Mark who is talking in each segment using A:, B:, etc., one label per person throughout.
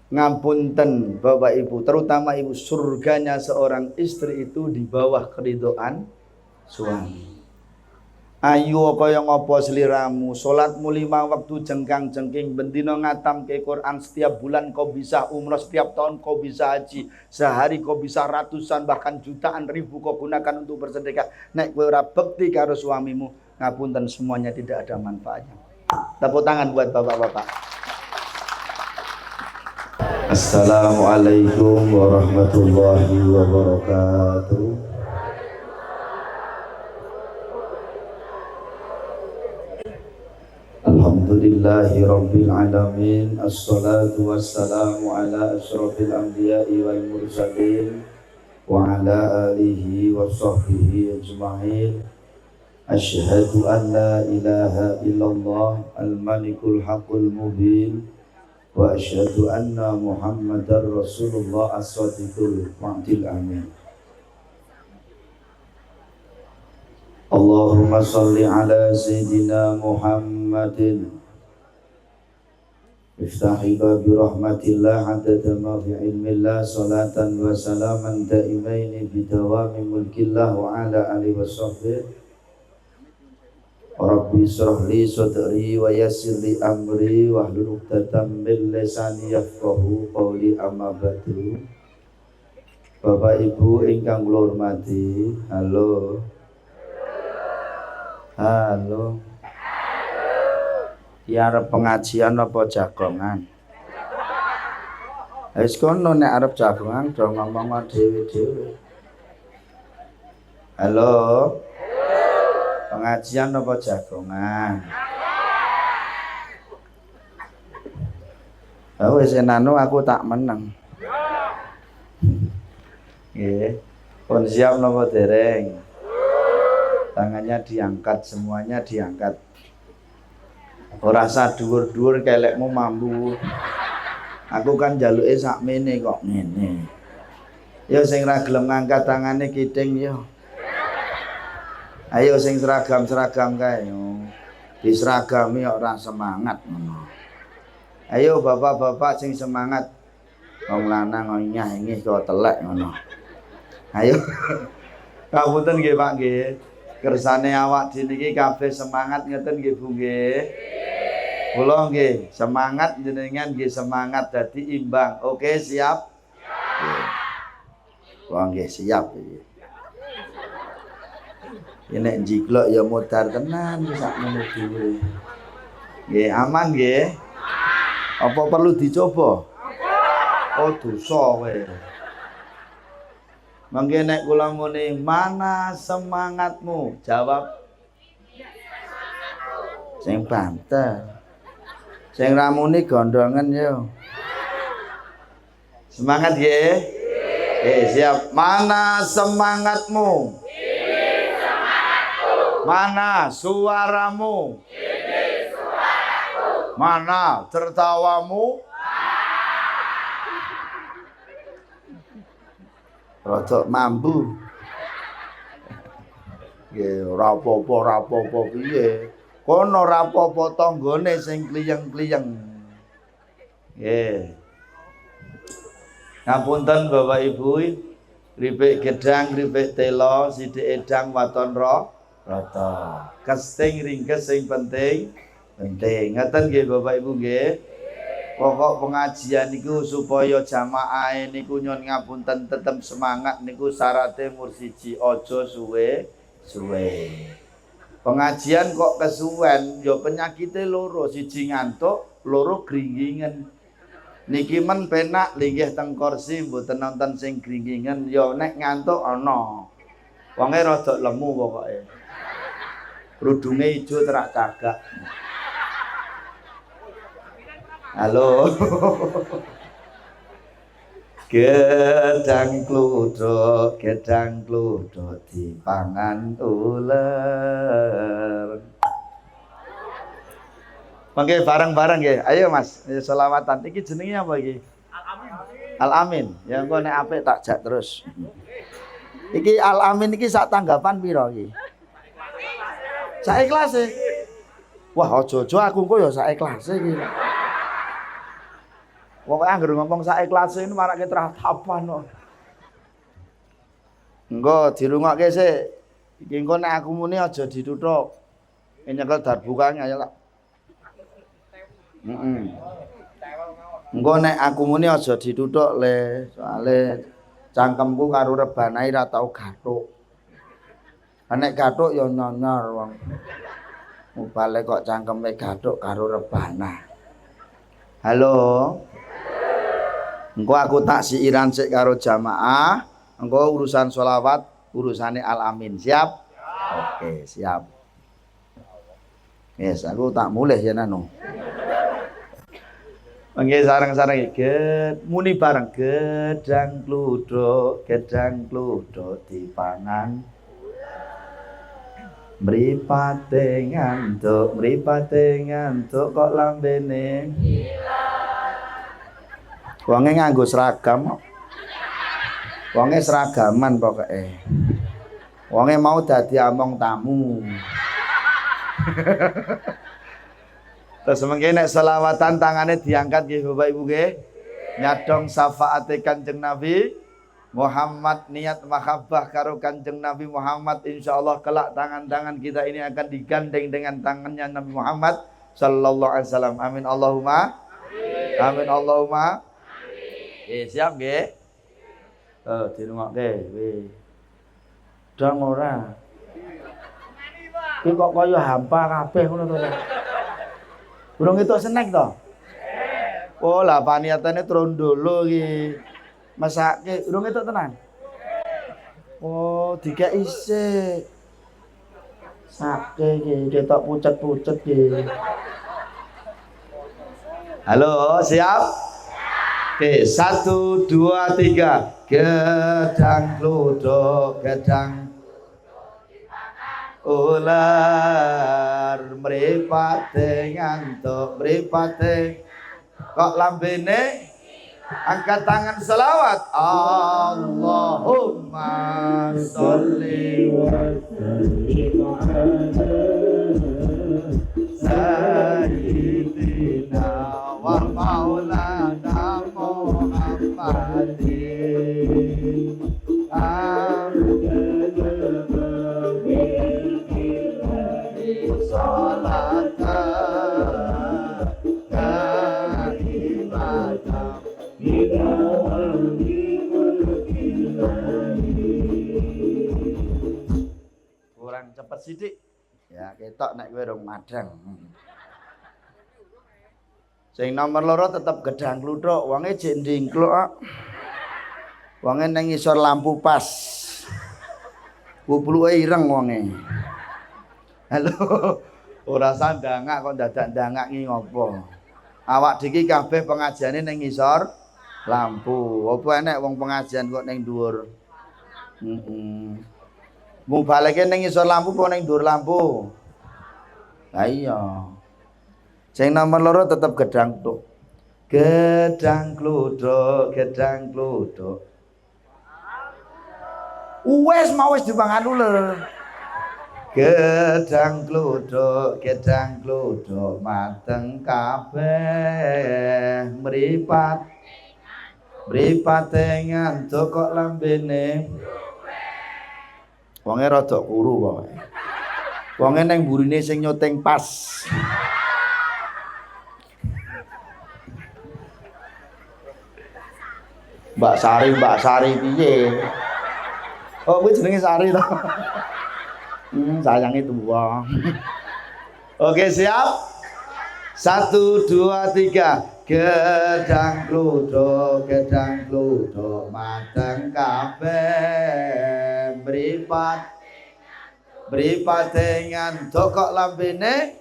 A: Ngapunten Bapak Ibu, terutama Ibu, surganya seorang istri itu di bawah keridhaan suami. Ayo kaya ngapa seliramu, salatmu 5 waktu jengkang-jengking, bendina ngatamke Quran, setiap bulan kau bisa umrah, setiap tahun kau bisa haji, sehari kau bisa ratusan bahkan jutaan ribu kau gunakan untuk bersedekah. Nek kowe ora bekti karo suamimu, ngapunten semuanya tidak ada manfaatnya. Tepuk tangan buat bapak-bapak. Assalamualaikum warahmatullahi wabarakatuh. Alhamdulillahi rabbil alamin. Assalatu wassalamu ala asyrafil anbiya'i wal mursalin wa ala alihi wa sahbihi ajma'in. Asyhadu an la ilaha illallah al-malikul haqqul mubin wa asyhadu anna Muhammadar Rasulullah as-sadiqul wa'dil amin. Allahumma salli ala sayyidina Muhammadin iftahi babi rahmatillah adada ma fi ilmillah salatan wa salaman daimaini bidawami mulkillah wa ala alihi wa sahbihi. Rabbi shrah li sadri wa yassir li amri wahlul 'uqdatam min lisani yafqahu qawli, amma ba'du. Bapak Ibu ingkang kula hormati, halo. Halo. Ya arep pengajian apa jagongan? Wis kono nek arep jagongan do ngomong dhewe-dhewe. Halo. Pengajian apa jagongan? Oh wis enano aku tak meneng. Nggih. Pun siap napa dereng? Tangannya diangkat, semuanya diangkat. Ora usah dhuwur-dhuwur kelekmu mambu. Aku kan jaluke sakmene kok ngene. Ya sing ra gelem ngangkat tangane kiting ya. Ayo sing seragam-seragam kae yo. Diseragami kok ora semangat ngono. Ayo bapak-bapak sing semangat. Wong lanang nyah-nyih kok telek ngono. Ayo. Kapunten nggih Pak nggih. Kersane awak dene iki kabeh semangat ngeten nggih Bu nggih. Kula nggih semangat, jenengan nggih semangat dadi imbang. Oke, siap? Siap. Wong nggih siap iki. Nek jiglok ya modar tenan sak menuju. Nggih, aman nggih? Apa perlu dicoba? Oh, dosa kowe. Mangke nek kula muni, mana semangatmu? Jawab sing banter. Sing ra muni gondongan yo. Semangat nggih? Siap. Mana semangatmu? Mana suaramu? Ini suaraku. Mana tertawamu? Rodok mambu. Nggih, rapopo piye? Kono rapopo tanggane sing kliyeng-kliyeng. Nggih. Ngapunten Bapak Ibu, kripik gedang, kripik telo, sithik edang waton rata. Kesing ringkes sing penting. Ngeten nggih Bapak Ibu nggih. Pokok pengajian niku supaya jamaah niku nyon ngapunten tetep semangat niku syaratnya mur siji, aja suwe-suwe. Pengajian kok kesuwen ya penyakite loro, siji ngantuk, loro gringgingen. Niki men penak linggih teng kursi mboten nonton sing gringgingen ya nek ngantuk ana. Wonge rada lemu pokoke. Rudunge ijo terak cagak. Halo. Gedang kluduk dipangan uler. Mangke bareng-bareng nggih. Ayo Mas, selawatan iki jenenge apa iki? Al-Amin. Ya engko nek apik tak jak terus. Iki Al-Amin iki sak tanggapan pira iki? Sak ikhlase. Wah, aja-aja aku engko ya sak ikhlase iki. Wong anggere ngomong sak ikhlase ini marake tratapan kok. Engko dirungokke sik. Iki engko nek aku muni aja dituthuk. Nyekel darbukane ayo lah. Engko nek aku muni aja dituthuk le, soale cangkemku karo rebanae ra tau gathuk. Nek gathuk ya nyonyor wong. Mubale kok cangkeme gathuk karo rebana. Halo. Engko aku tak siiran sik karo jamaah. Engko urusan sholawat urusane Al-Amin. Siap? Oke, siap. Yes, aku tak mulih ya nanu. Nggih sareng-sareng muni bareng gedang kluduk dipangan. Mripate ngantuk kok lambene wonge nganggo seragam. Wonge seragaman pokoke. Wonge mau dadi among tamu. Terus mengke nek selawatan tangane diangkat nggih Bapak Ibu nggih. Nyadong syafaate Kanjeng Nabi Muhammad, niat mahabbah karo Kanjeng Nabi Muhammad, insyaallah kelak tangan-tangan kita ini akan digandeng dengan tangannya Nabi Muhammad sallallahu alaihi wasallam. Amin Allahumma. Amin Allahumma. Siap nggih? Dirungokke weh. Dang ora. Ki kok kaya hampa kabeh ngono to. Burung itu snack to? Oh, lah paniatane trondolo iki. Masake urung itu tenan. Oh, dikek isik. Sake iki ketok pucet-pucet iki. Halo, siap? Oke, 1 2 3. Gedang kluduk ular mripate ngantuk mripate kok lambene. Angkat tangan selawat. Allahumma sholli wa sallim ala sayyidina wa maulana Muhammadin. Kurang cepet sidik ya, ketok nek kowe rong madang. Sing nomor loro tetep gedang kluduk, wonge jek ndingkluk kok. Wonge ning ngisor lampu pas. Kupluke ireng wonge. Halo. Ora sandangak kok dadak ndangak ki ngopo? Awak diki kabeh pengajiane ning ngisor lampu. Apa enek wong pengajian kok ning dhuwur? Mung baleke ning ngisor lampu apa ning dhuwur lampu? Lah iya. Sing nomor loro tetep gedang kluduk. Gedang kluduk. Wes mau wis dipangan uler. Gedang kluduk mateng kabeh mripate ngantuk kok lambene. Wonge rada kuru pokoke. Wonge nang mburine sing nyuting pas. Mbak Sari piye? Oh, kuwi jenenge Sari to. Sayang itu buang. Oke, siap? 1 2 3. Gedang kluduk mateng kabeh mripate ngantuk kok lambene.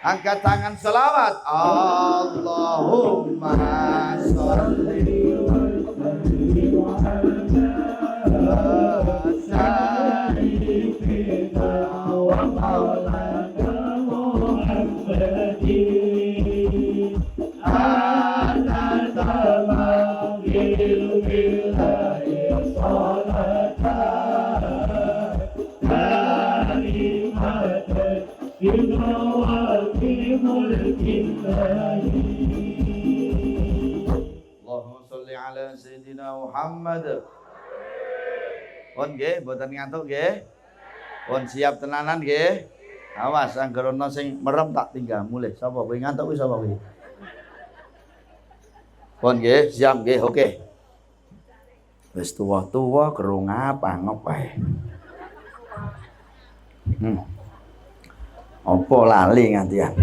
A: Angkat tangan selawat. Allahumma sholli wa sayyidina wa maulana Muhammadin. Ana tamangil billahi salatan kalimatan bimawati mulkillahi. ala sayyidina Muhammad. Pun nggih, mboten ngantuk nggih. Pun siap tenanan nggih. Awas anggere ana sing merem tak tinggal mulih. Sapa kowe ngantuk kuwi sapa kuwi? Pun nggih, siap nggih. Oke. Wis tuwa-tuwa kerung apa ngop ae. Apa lali ngantian.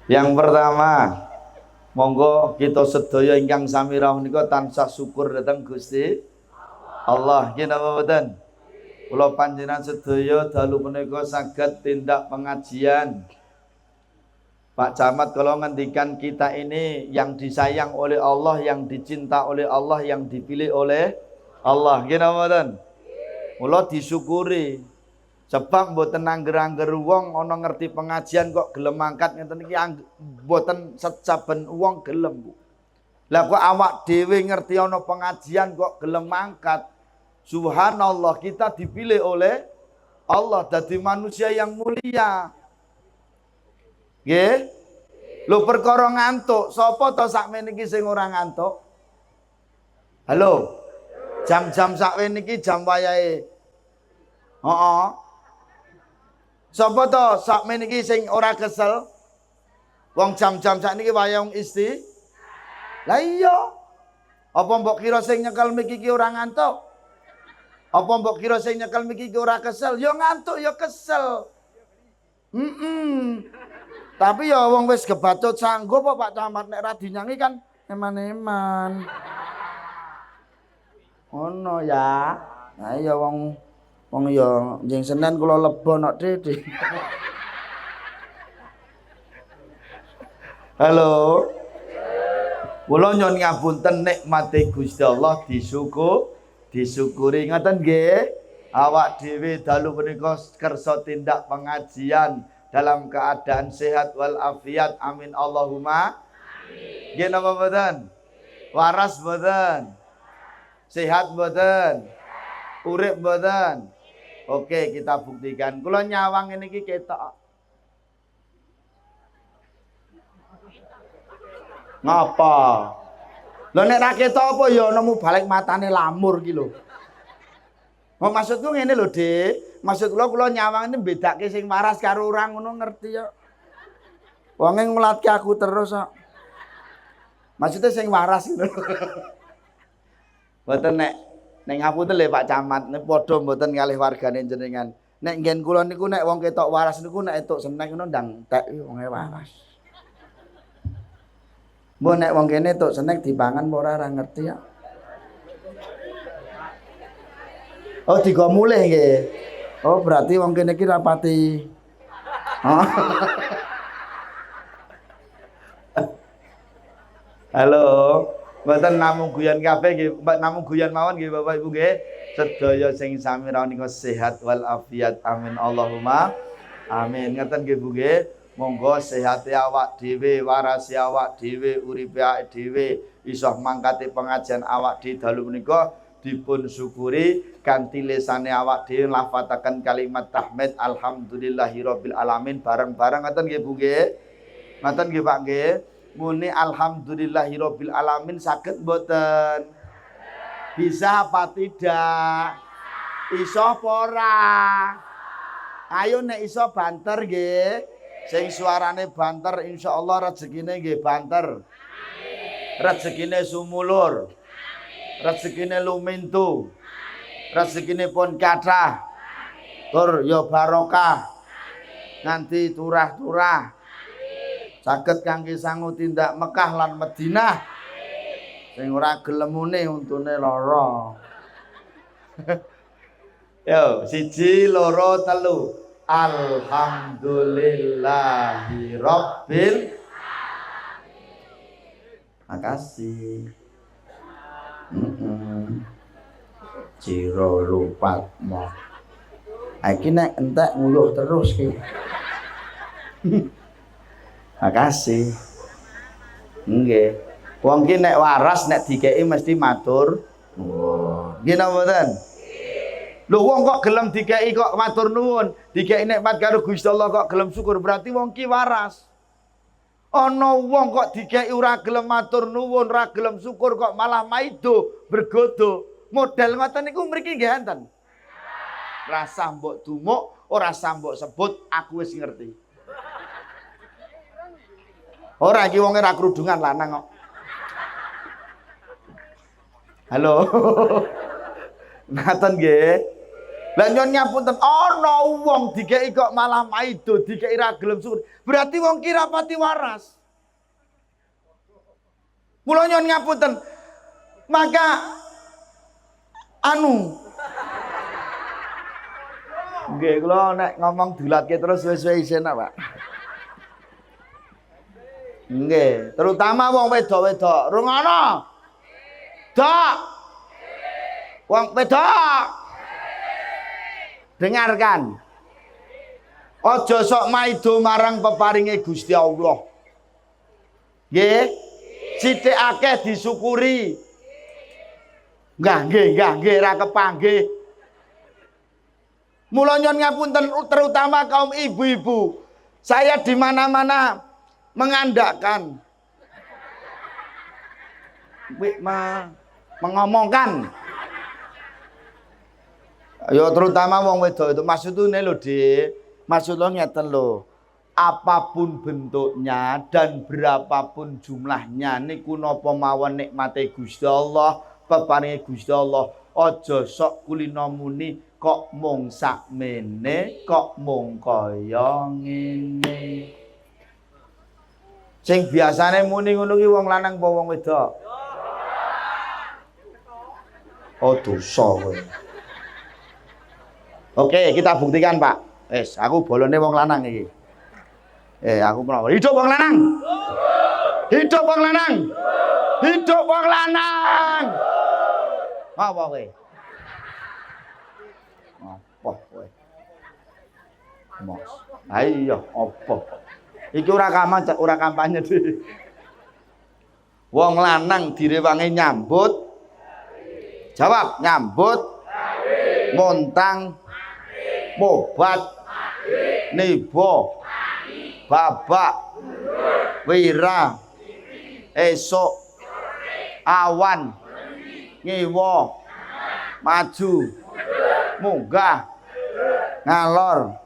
A: Yang pertama, monggo kita sedaya ingkang sami rawuh nika tansah syukur dhateng Gusti Allah. Nggih napa mboten? Kula panjenengan sedaya dalu punika saged tindak pengajian. Pak Camat kalau ngendikan kita ini yang disayang oleh Allah, yang dicinta oleh Allah, yang dipilih oleh Allah. Nggih napa mboten? Mula disyukuri. Sebab mboten angger-angger wong ana ngerti pengajian kok gelem mangkat ngeten iki mboten saben wong gelem, Bu. Lah kok awak dhewe ngerti ana pengajian kok gelem mangkat. Subhanallah, kita dipilih oleh Allah dadi manusia yang mulia. Nggih? Lho perkara ngantuk, sapa to sakmene iki sing ora ngantuk? Halo. Jam-jam sakmene iki jam wayahe. Heeh. Sapa to sakmene iki sing ora kesel? Wong jam-jam sakniki wayah wong isti. Lah iya. Apa mbok kira sing nyekel miki iki ora ngantuk? Apa mbok kira sing nyekel miki iki ora kesel? Ya ngantuk ya kesel. Tapi ya wong wis kebatut sanggup kok Pak Camat nek ra dinyangi kan eman-eman. Ono ya. Nah iya wong ya njing Senin kula lebo nok Dede. Halo. Kula nyuwun ngapunten nikmate Gusti Allah disyukuri ngaten nggih. Awak dhewe dalu punika kersa tindak pengajian dalam keadaan sehat wal afiat. Amin Allahumma. Amin. Nggih napa mboten? Waras mboten? Sehat mboten? Urip mboten? Oke, kita buktikan. Kula nyawang ini iki ketok. Ngapa? Lho nek ra ketok apa ya nemu balik matane lamur iki lho. Oh, maksudku ngene lho, Dik. Maksud kula nyawang ini bedake sing waras karo ora ngono ngerti ya. Wonge ngulatke aku terus kok. Maksudnya sing waras ngono. Mboten nek ngapunten lho Pak Camat, nek padha mboten kalih wargane jenengan. Nek nggen kula niku nek wong ketok waras niku nek entuk seneng ngono ndang tek wonge waras. Mbok nek wong kene entuk seneng dipangan apa ora ngerti ya. Oh, digo mulih nggih. Oh, berarti wong kene iki rapati. Oh. Halo. Mboten namung guyon kabeh nggih, namung guyon mawon nggih Bapak Ibu nggih. Sedaya sing sami rawuh nika sehat wal afiat. Amin Allahumma. Amin. Ngeten nggih Bu nggih. Monggo sehate awak dhewe, warase awak dhewe, uripe awake dhewe, iso mangkate pengajian awak dhewe dalu menika dipun syukuri kanthi lisane awak dhewe lafataken kalimat tahmid alhamdulillahirabbil alamin bareng-bareng ngoten nggih Bu nggih. Ngoten nggih Pak nggih. Muni alhamdulillahirabbil alamin saged mboten? Bisa apa tidak? Iso apa ora? Ayo nek iso banter nggih. Sing suarane banter insyaallah rezekine nggih banter. Rezekine sumulur. Rezekine lumintu. Rezekine pun kathah. Tur ya barokah. Nganti turah-turah. Saged kangge sangu tindak Mekah lan Madinah. Sing ora gelem mune untune lara. Yo, 1 2 3. Alhamdulillahirabbil alamin. Makasih. Ciro lupat mo. Iki nek entek nguluh terus ki. Makasih. Nggih. Wong ki nek waras nek dikeki mesti matur. Nggih napa mboten? Lho wong kok gelem dikeki kok matur nuwun, dikeki nikmat karo Gusti Allah kok gelem syukur, berarti wong ki waras. Ana wong kok dikeki ora gelem matur nuwun, ora gelem syukur kok malah maido bergodo. Model ngoten niku mriki nggih enten. Rasa mbok dumuk, ora sah mbok sebut, aku wis ngerti. Ora iki wonge ra kerudungan lanang kok. Halo. Ngaten nggih. Lah nyon ngapunten ana wong dikeki kok malah maido, dikeki ra gelem syukur. Berarti wong ki rapati waras. Mula nyon ngapunten. Maka nggih kula nek ngomong dilatke terus suwe-suwe isin Pak. Nggih, terutama wong wedok-wedok. Rungono. Dok. Wong wedok. Dengarkan. Aja sok maido marang peparinge Gusti Allah. Nggih. Sithik akeh disyukuri. Nggih, ra kepanggih. Mula nyon ngapunten terutama kaum ibu-ibu. Saya di mana-mana mengandalkan mengomongkan. Ya terutama wong wedok itu maksudnya lho, Dik. Maksudnya ngeten lho. Apapun bentuknya dan berapapun jumlahnya niku napa mawon nikmate Gusti Allah, peparinge Gusti Allah. Aja sok kulino muni kok mung sakmene, kok mung kaya ngene. Sing biasane muni ngono ki wong lanang apa wong wedok? Oh dosa kowe. Oke, kita buktikan, Pak. Aku bolone wong lanang iki. Aku menawa hidup wong lanang. Hidup wong lanang. Hidup wong lanang. Apa kowe? Apa kowe? Mos. Ayo, apa? Iki ora kampanye di. Wong lanang direwangi nyambut. Jawab, nyambut. Montang. Mobat. Nibo. Babak. Wira. Esok. Awan. Ngiwa. Maju. Munggah. Ngalor.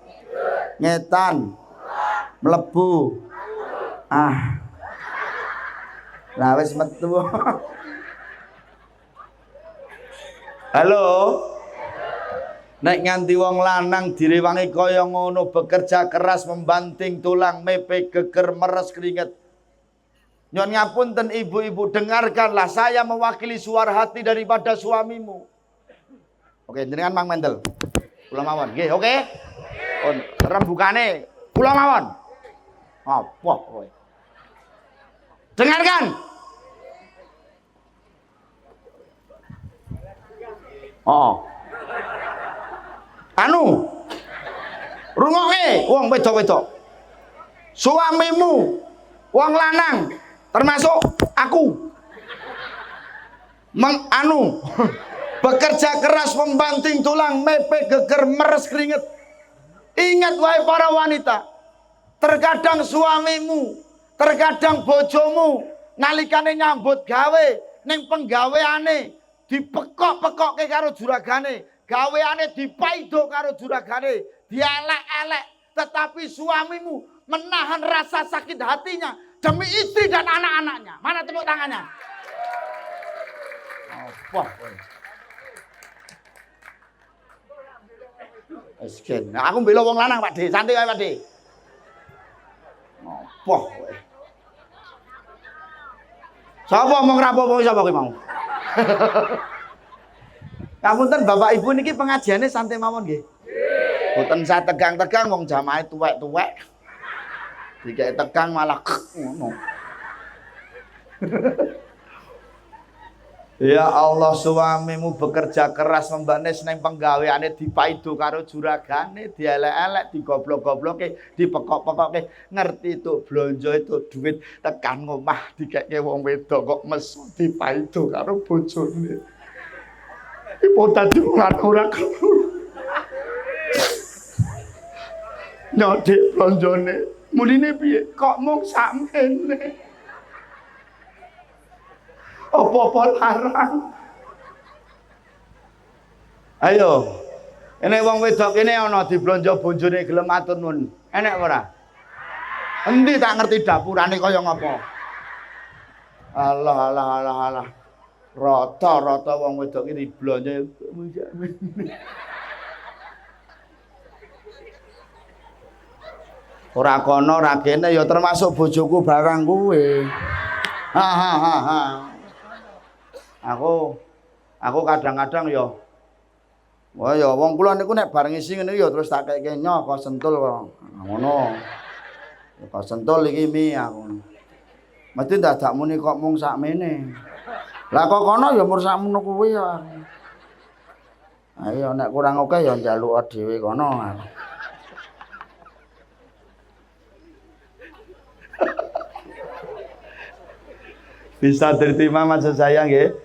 A: Ngetan. Mlebu. Lah wis metu. Halo. Nek nganti wong lanang direwangi kaya ngono, bekerja keras membanting tulang, mepe geger meres keringet. Nyon ngapunten ibu-ibu, dengarkanlah, saya mewakili suara hati daripada suamimu. Oke, jenengan Mang Mendel. Kula mawon. Nggih, oke. Rembukane kula mawon. Apa kowe? Dengarkan. Rungokke wong wedok-wedok. Suamimu wong lanang termasuk aku. Bekerja keras membanting tulang, mepe geger meres keringet. Ingat wahai para wanita, terkadang suamimu, terkadang bojomu nalikane nyambut gawe ning penggaweane dipekok-pekokke karo juragane, gaweane dipaido karo juragane, dielek-elek, tetapi suamimu menahan rasa sakit hatinya demi istri dan anak-anaknya. Mana tepuk tangannya? Apa? Esken, aku mbela wong lanang Pak De, santai wae Pak De. Apa kowe? Sapa mong rapopo sapa kowe mau? Ngapunten Bapak Ibu niki pengajiane santai mawon nggih. Boten saya tegang-tegang wong jamaah tuwek-tuwek. Dikek tegang malah ngono. Ya Allah, suamimu bekerja keras membanes neng penggaweane dipaido karo juragane, dielek-elek, digoblok-gobloke, dipekok-pekoke, ngerti itu blonjo itu duit tekan ngomah dikeke wong wedok kok mesu dipaido karo bojone. Ibu tadi ora kelur. Nyodik blonjone Muline piye? Kok mung sakmene. Apa-apa larang. Ayo. Ini wong wedok ini ana diblonjo bonjone gelem matur nuwun. Enek ora? Endi tak ngerti dapurane kaya ngapa? Allah. Rata-rata wong wedok iki diblonjo. Ora kono ora kene ya termasuk bojoku barang kuwe. Ha. Aku kadang-kadang ya wah ya wong kula niku nek bareng isi ngene ya terus tak keke nyok kok sentul kok. Ngono. Kok sentul iki mi aku. Mesti dadak muni kok mung sakmene. Lah kok kono ya mur sakmono kuwi ya. Ayo nek kurang oke ya njaluk dhewe kono. Bisa diterima maksud saya nggih.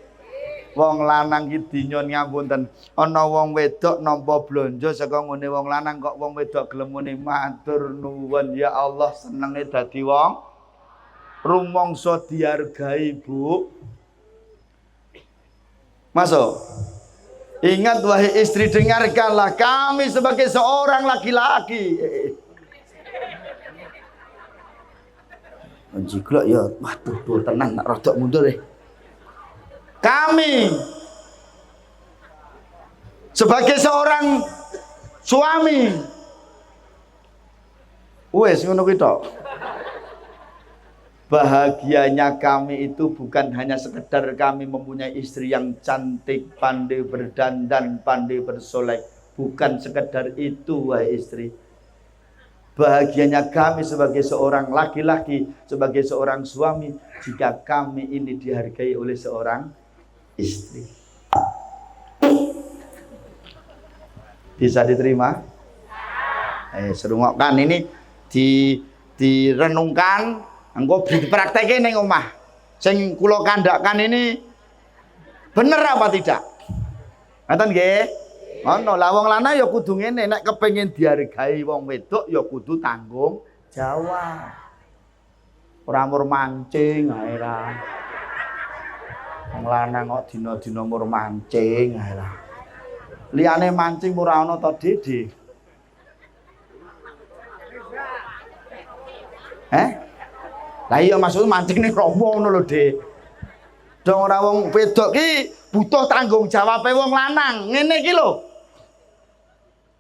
A: Wong lanang iki dinyon ngapunten. Ana wong wedok nampa blonjo saka ngene wong lanang kok wong wedok gelem muni matur nuwun ya Allah senenge dadi wong rumangsa dihargai, Bu. Masuk. Ingat wahai istri, dengarkanlah kami sebagai seorang laki-laki. Jiglok ya, waduh tenan nak rodok mundur deh. Kami sebagai seorang suami wes ngono kuwi tok. Bahagianya kami itu bukan hanya sekedar kami mempunyai istri yang cantik, pandai berdandan, pandai bersolek. Bukan sekedar itu wahai istri. Bahagianya kami sebagai seorang laki-laki, sebagai seorang suami, jika kami ini dihargai oleh seorang istri. Bisa diterima? Serungokkan ini direnungkan, engko dipraktekke ning omah. Sing kula kandhakan ini bener apa tidak? Ngoten nggih? Ono lah wong lanang ya kudu ngene, nek kepengin dihargai wong wedok ya kudu tanggung jawab. Ora mur mancing ae ra. Wong lanang kok dina-dina mur mancing ae ra. Liyane mancing ora ana to, Dede? Lah iya maksud mancing ning romo ngono lho, Dik. Dong ora wong wedok ki butuh tanggung jawabe wong lanang. Ngene iki lho.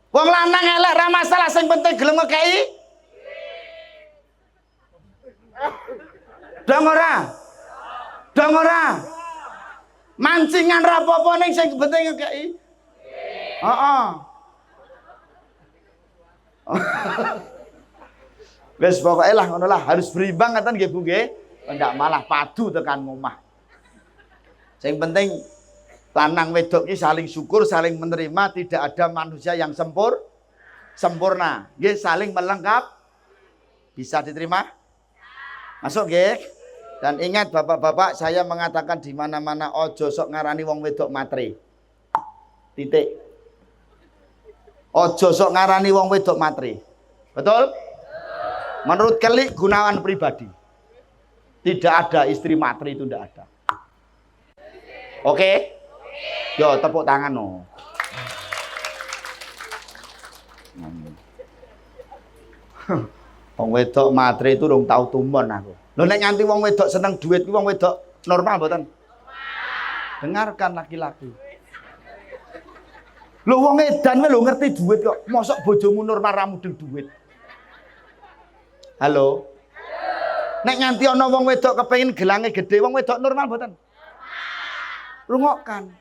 A: Wong lanang elek ra masalah, sing penting gelem ngekeki. Dong ora. Mancingan ra apa-apa ning sing penting ngekeki. Heeh. Wes pokoke lah ngono lah, harus berimbang ngoten nggih Bu nggih. Ndak malah padu tekan omah. Sing penting lanang wedok iki saling syukur, saling menerima, tidak ada manusia yang sempurna. Nggih, saling melengkap. Bisa diterima? Masuk nggih. Dan ingat Bapak-bapak, saya mengatakan di mana-mana ojo sok ngarani wong wedok matre. Titik. Ojo sok ngarani wong wedok matre. Betul? Menurut Kelly Gunawan pribadi, tidak ada istri matre, itu tidak ada. Oke? Yo tepuk tangan no. Wong wedok matre itu dong tahu tumbon aku. Lho nek nganti wong wedok seneng duit ki wong wedok normal mboten? Dengarkan laki-laki. Lho wong edan lho ngerti duit kok. Mosok bojomu normal ra mudeng duit. Halo. Nek nganti ana wong wedok kepengin gelange gede, wong wedok normal mboten? Rungokkan.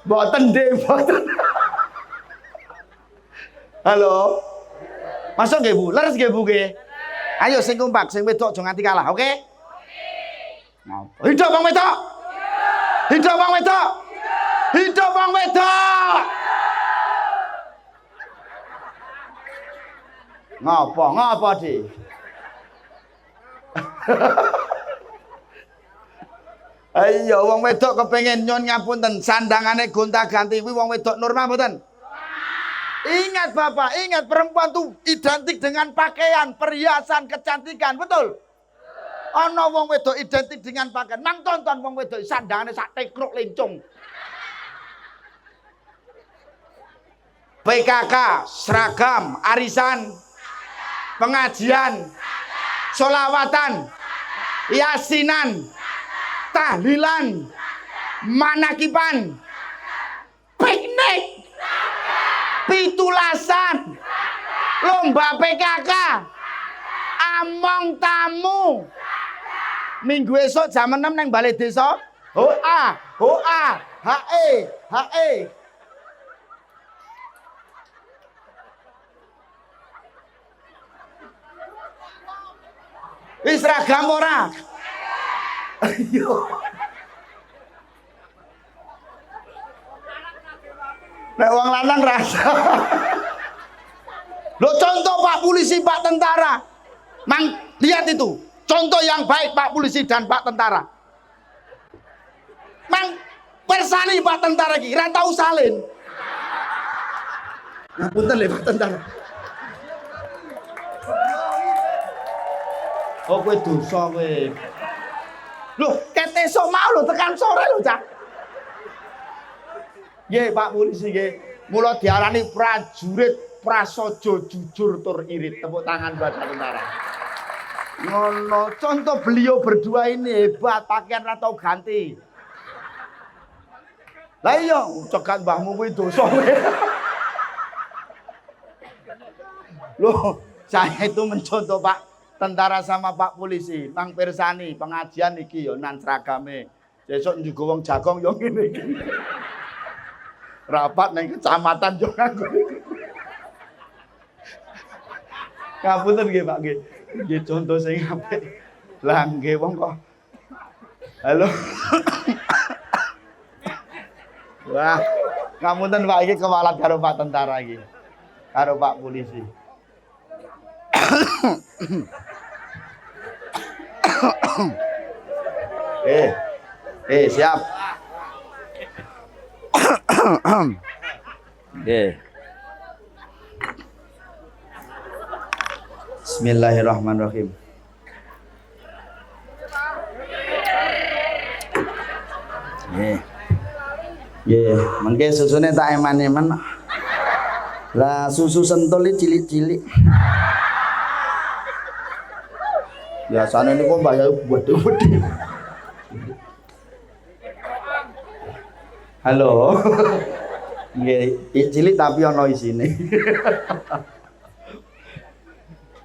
A: Mboten nggih, mboten. Halo. Masuk nggih Bu? Leres nggih Bu nggih? Ayo sing kompak, sing wedok aja nganti kalah, oke? Hidup wong wedok. Hidup wong wedok. Hidup wong wedok. Ngapa Dik? Ayo wong wedok kepengen nyon ngapunten sandangane gonta-ganti kuwi wong wedok normal mboten? Ingat Bapak, ingat perempuan tuh identik dengan pakaian, perhiasan, kecantikan, betul? Ana wong wedok identik dengan pakaian. Mang tonton wong wedok sandangane sak tekruk lencung. PKK, seragam, arisan, pengajian, sholawatan, yasinan, tahlilan, manakipan, piknik, pitulasan, lomba PKK, among tamu. Minggu esok jam 6 nang balai desa. Hoa, HE. Wis seragam ora? Ayo. Nek wong lanang rasa. Loh contoh Pak Polisi, Pak Tentara. Mang, lihat itu. Contoh yang baik Pak Polisi dan Pak Tentara. Mang, persani Pak Tentara iki, ra tau salin. Ngapunten lho Pak Tentara. Oh kowe dosa kowe. Loh, ket esuk mau lho tekan sore lho, Cak. Nggih, Pak Polisi nggih. Mula diarani prajurit prasaja jujur tur irit. Tepuk tangan buat Pak Tentara. Ngono, contoh beliau berdua ini hebat, pakaian ra tau ganti. Lah iya, cegat mbahmu kuwi dosa kowe. Loh, saya itu mencontoh Pak Tentara sama Pak Polisi, Mang Pirsani, pengajian iki yo nan seragame. Besok njugo wong Jagong yo ngene iki. Rapat nang kecamatan yo nganggo. Ngapunten nggih Pak nggih. Nggih contoh sing apik. Lah nggih wong kok. Halo. Wah, ngapunten Pak iki kewalat karo Pak Tentara iki. Karo Pak Polisi. Siap. Bismillahirrahmanirrahim. Mengke susune tak eman-eman. Lah susu sentul iki cilik-cilik. Biasanya ini kok bayar gede-gede. Halo. Nggih, cilik tapi ono isine.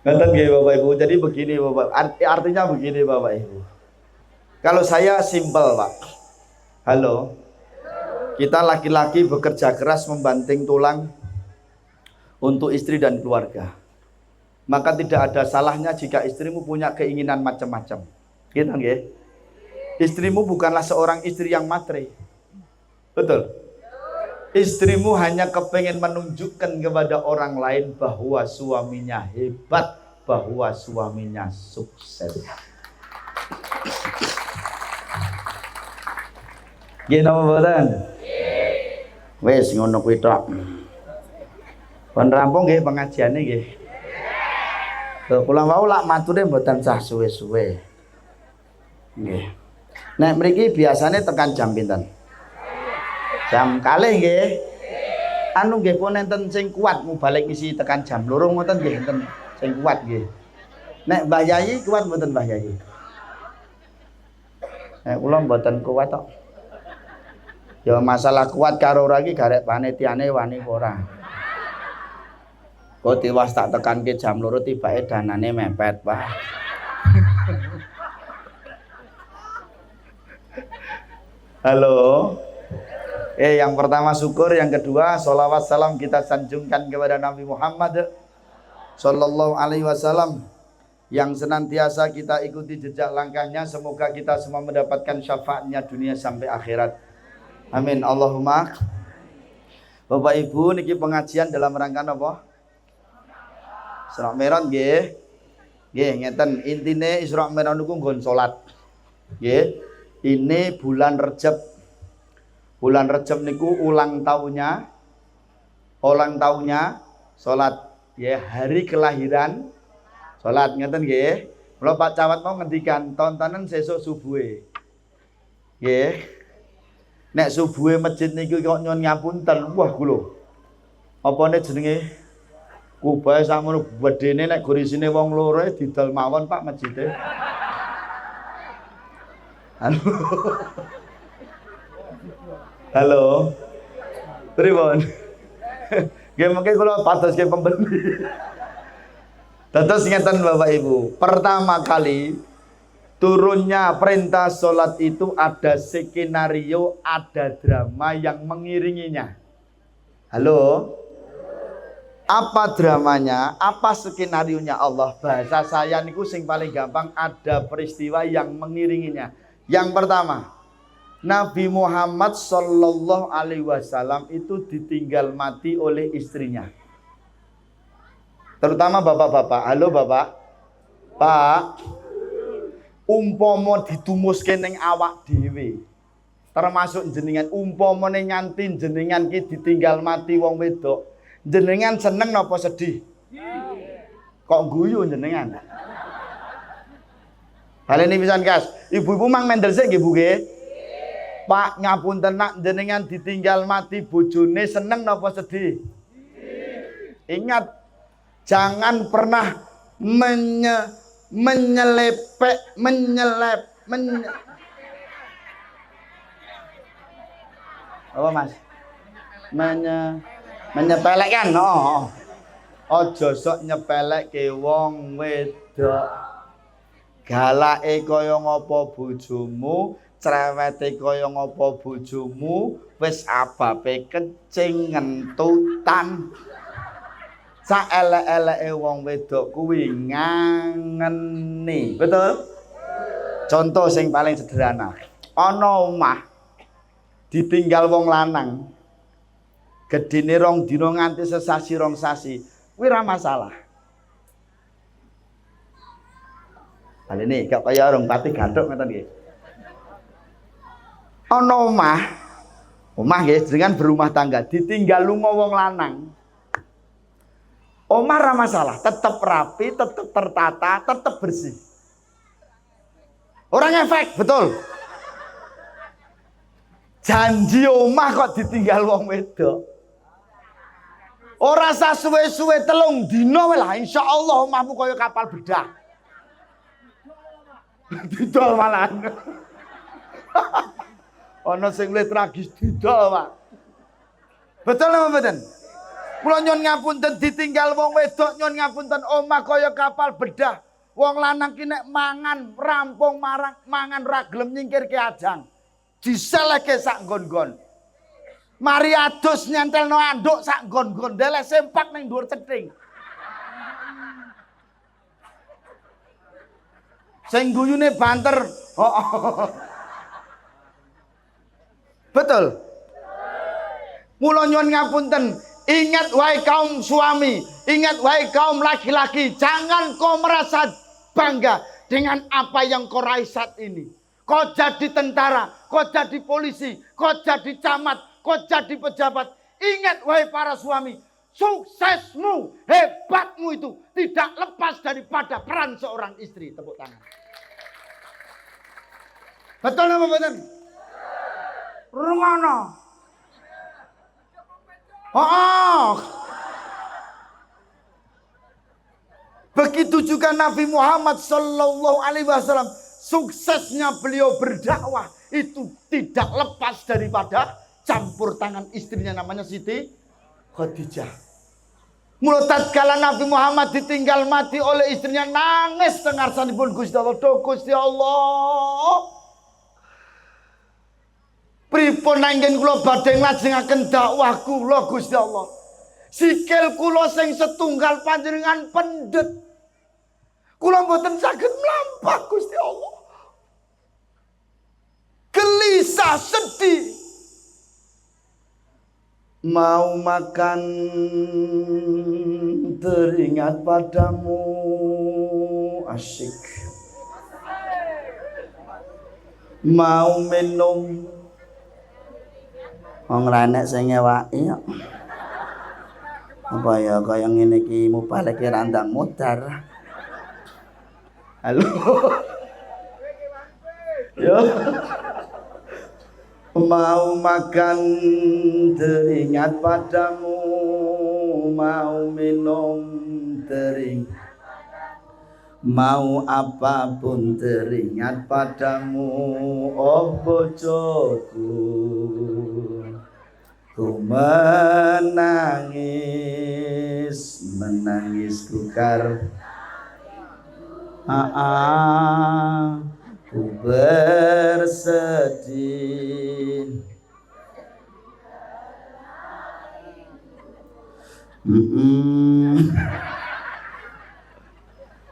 A: Ngoten nggih Bapak Ibu. Jadi begini Bapak, artinya begini Bapak Ibu. Kalau saya simpel, Pak. Halo. Kita laki-laki bekerja keras membanting tulang untuk istri dan keluarga. Maka tidak ada salahnya jika istrimu punya keinginan macam-macam. Gitu nggih? Istrimu bukanlah seorang istri yang matre. Betul? Istrimu hanya kepengen menunjukkan kepada orang lain bahwa suaminya hebat, bahwa suaminya sukses. Nggih napa mboten? Wis ngono kuwi tok. Pun rampung nggih pengajiane nggih. Kula wau lak mature mboten sah suwe-suwe. Nggih. Nek mriki biasane tekan jam pinten? Jam kalih nggih. Anu nggih pun enten sing kuat balik isi tekan jam 2 ngoten nggih enten sing kuat nggih. Nek Mbah Yayi kuat mboten Mbah Yayi? Nek kula mboten kuat tok. Ya masalah kuat karo ora iki garek panitiane wani ora. Kok tiwas tak tekanke jam 2 tibake danane mepet, Pak. Halo. Yang pertama syukur, yang kedua sholawat salam kita sanjungkan kepada Nabi Muhammad sallallahu alaihi wasallam yang senantiasa kita ikuti jejak langkahnya. Semoga kita semua mendapatkan syafaatnya dunia sampai akhirat. Amin. Allahumma. Bapak Ibu, niki pengajian dalam rangka apa? Isra Mi'raj nggih. Nggih, ngeten intine Isra Mi'raj niku nggon salat. Nggih. Ini bulan Rejab. Bulan Rejab niku ulang tahunnya ulang tahunnya salat ya, hari kelahiran salat ngeten nggih. Kula Pak Camat mau ngendikan tontonan sesuk subuhe. Nggih. Nek subuhe masjid niku kok nyuwun ngapunten, wah kula. Apane jenenge? Kubahe sakmono gedene nek gorisine wong loro didol mawon Pak masjide. Halo. Halo. Pripun? Nggih mengke kula padoske pembeli. Dados ngeten Bapak Ibu, pertama kali turunnya perintah sholat itu ada skenario, ada drama yang mengiringinya. Halo? Apa dramanya? Apa skenarionya Allah? Bahasa saya niku sing paling gampang, ada peristiwa yang mengiringinya. Yang pertama, Nabi Muhammad Sallallahu Alaihi Wasallam itu ditinggal mati oleh istrinya. Terutama bapak-bapak. Halo bapak. Pak, umpama ditumuske ning awak dhewe. Termasuk jenengan umpamane nganti jenengan ki ditinggal mati wong wedok. Jenengan seneng napa sedih? Kok guyu jenengan? Baleni pisan Kas. Ibu-ibu mang mendel sik nggih Bu nggih? Pak ngapunten nak jenengan ditinggal mati bojone seneng napa sedih? Ingat, jangan pernah apa Mas? Menyepelekan. Aja sok nyepelekke wong wedok. Galake kaya ngapa bojomu, cerewete kaya ngapa bojomu, wis abape kencing ngentutan. Saelek-eleke wong wedok kuwi ngangeni. Betul? Contoh sing paling sederhana. Ana omah ditinggal wong lanang. Gedene 2 dina nganti sesasi 2 sasi. Kuwi ora masalah. Balene kok kaya urung pati gathuk ngoten nggih. Ana omah nggih jenengan berumah tangga ditinggal lunga wong lanang. Omah ra masalah, tetap rapi, tetap tertata, tetap bersih. Orang efek, betul. Janji omah kok ditinggal wong wedok. Ora sasuwe-suwe 3 dina wae lah, insyaallah omahmu kaya kapal bedah. Didol malahan. Ana sing luwih tragis didol, Pak. Betul apa mboten? Kula nyuwun ngapunten ditinggal wong wedok, nyuwun ngapunten omah kaya kapal bedah. Wong lanang ki nek mangan rampung mangan ra gelem nyingkirke ajang. Diseleke sak nggon-nggon. Mari adus nyentelno anduk sak nggon-nggon, delek sempak ning dhuwur cething. Sing guyune banter. Betul. Mula nyuwun ngapunten. Ingat wahai kaum suami, ingat wahai kaum laki-laki, jangan kau merasa bangga dengan apa yang kau raih saat ini. Kau jadi tentara, kau jadi polisi, kau jadi camat, kau jadi pejabat. Ingat wahai para suami, suksesmu, hebatmu itu tidak lepas daripada peran seorang istri. Tepuk tangan. Betul apa betul? Rungono. Begitu juga Nabi Muhammad Sallallahu Alaihi Wasallam, suksesnya beliau berdakwah itu tidak lepas daripada campur tangan istrinya namanya Siti Khadijah. Mula tatkala Nabi Muhammad ditinggal mati oleh istrinya, nangis tengarsanipun Gusti Allah. Duh Gusti Allah, pripun anggen kula badhe nglajengaken dakwah kula Gusti Allah. Sikil kula sing setunggal panjenengan pendet. Kula mboten saged mlampah Gusti Allah. Gelisah, sedih. Mau makan teringat padamu, asyik. Mau minum wong renek sing ngewaki. Apa ya kaya ngene iki mubalek randang modar. Halo. Yo. Mau makan teringat padamu, mau minum teringat, mau apapun teringat padamu, oh bojoku. Ku menangis ku ku bersedih.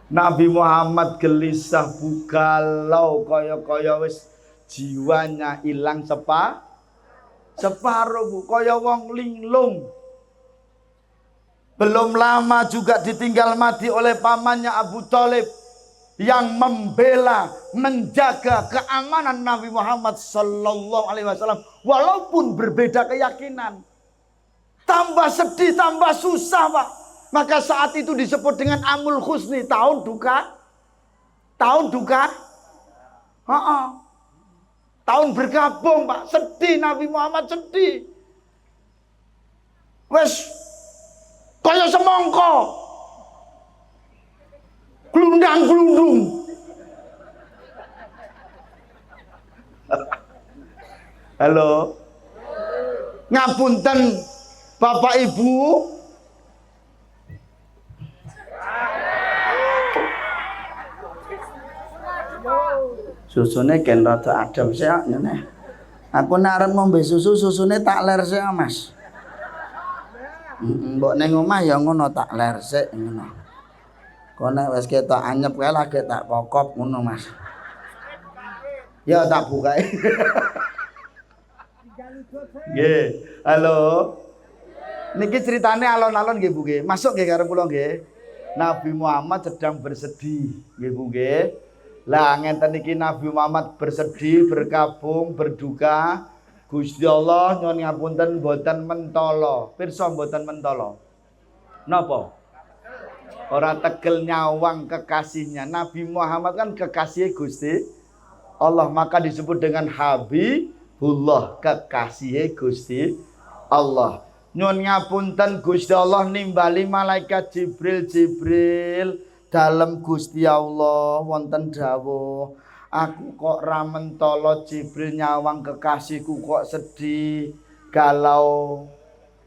A: Nabi Muhammad gelisah bugalau kaya wis jiwanya hilang separuh bu, kaya wong linglung. Belum lama juga ditinggal mati oleh pamannya Abu Thalib yang membela, menjaga keamanan Nabi Muhammad sallallahu alaihi wasallam walaupun berbeda keyakinan. Tambah sedih, tambah susah, Pak. Maka saat itu disebut dengan Amul Husni, tahun duka. Tahun duka. Tahun bergabung, Pak. Sedih, Nabi Muhammad sedih. Wes kaya semongko. Glundang-glundung. Halo. Ngapunten Bapak Ibu. Susune ken rada adem sik ngene. Aku nek arep ngombe susu, susune tak ler sik, Mas. Mbok ning omah ya ngono tak ler sik ngono. Kok nek wis ketok anyep kae lagi tak kokop ngono, Mas. Ya tak bukae. Nggih. Halo. Niki ceritane alon-alon nggih Bu nggih. Masuk nggih karo kula nggih. Nabi Muhammad sedang bersedih nggih Bu nggih. Lah ngenten iki Nabi Muhammad bersedih, berkabung, berduka. Gusti Allah nyuwun ngapunten mboten mentala. Pirsa mboten mentala. Napa? Ora tegel nyawang kekasihnya. Nabi Muhammad kan kekasih Gusti Allah, maka disebut dengan Habibullah, kekasih Gusti Allah. Nyuwun ngapunten Gusti Allah nimbali malaikat Jibril dalem Gusti Allah wonten dawuh, aku kok ra mentala Jibril nyawang kekasihku kok sedih galau.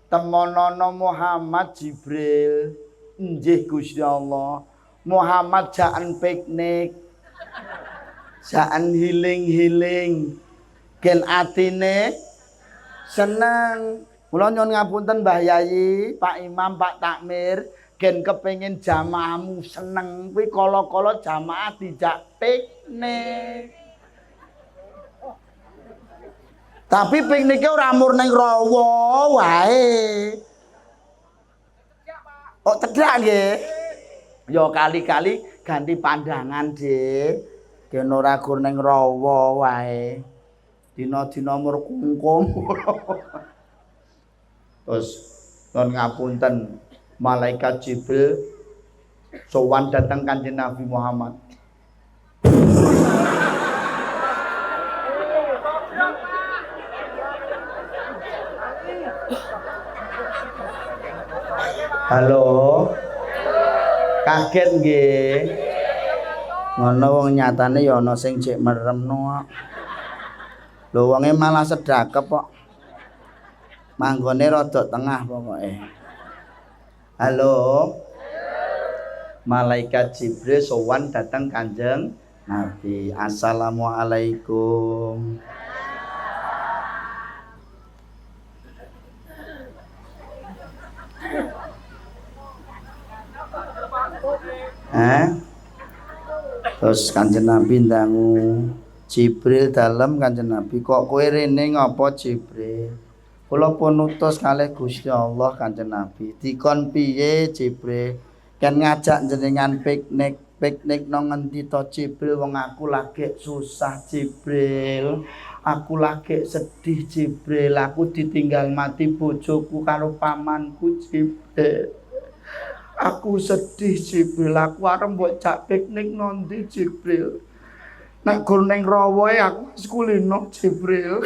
A: Temonono Muhammad Jibril. Nggih Gusti Allah. Muhammad jaan piknik. Jaan healing. Ken atine seneng. Kula nyuwun ngapunten Mbah Yayi, Pak Imam, Pak Takmir, gen kepengin jamaahmu seneng kuwi kala-kala jamaah dijak piknik. Tapi piknike ora murning rawa wae. Oh cedhak nggih. Ya kali-kali ganti pandangan, Dik. Gen ora gur ning rawa wae. Dina-dina mur kungkum. Terus non ngapunten malaikat Jibril sowan datang Kanjeng Nabi Muhammad. Halo. Kaget nggih. Ngono wong nyatane ya ana sing jek meremno. Lho wonge malah sedakep kok. Manggone rada tengah pokoke. Halo. Malaikat Jibril sowan datang Kanjeng Nabi. Assalamualaikum. Terus Kanjeng Nabi ndangu Jibril dalem Kanjeng Nabi, kok kowe rene ngapa Jibril? Kula pun utus kalih Gusti Allah Kanjeng Nabi. Dikon piye Jibril? Kan ngajak jenengan piknik nang ngendi to Jibril? Wong aku lagi susah Jibril. Aku lagi sedih Jibril. Aku ditinggal mati bojoku karo pamanku Jibril. Aku sedih Jibril, aku arep mbok jak piknik nanti Jibril. Nek gur ning rawa aku wis kulino Jibril.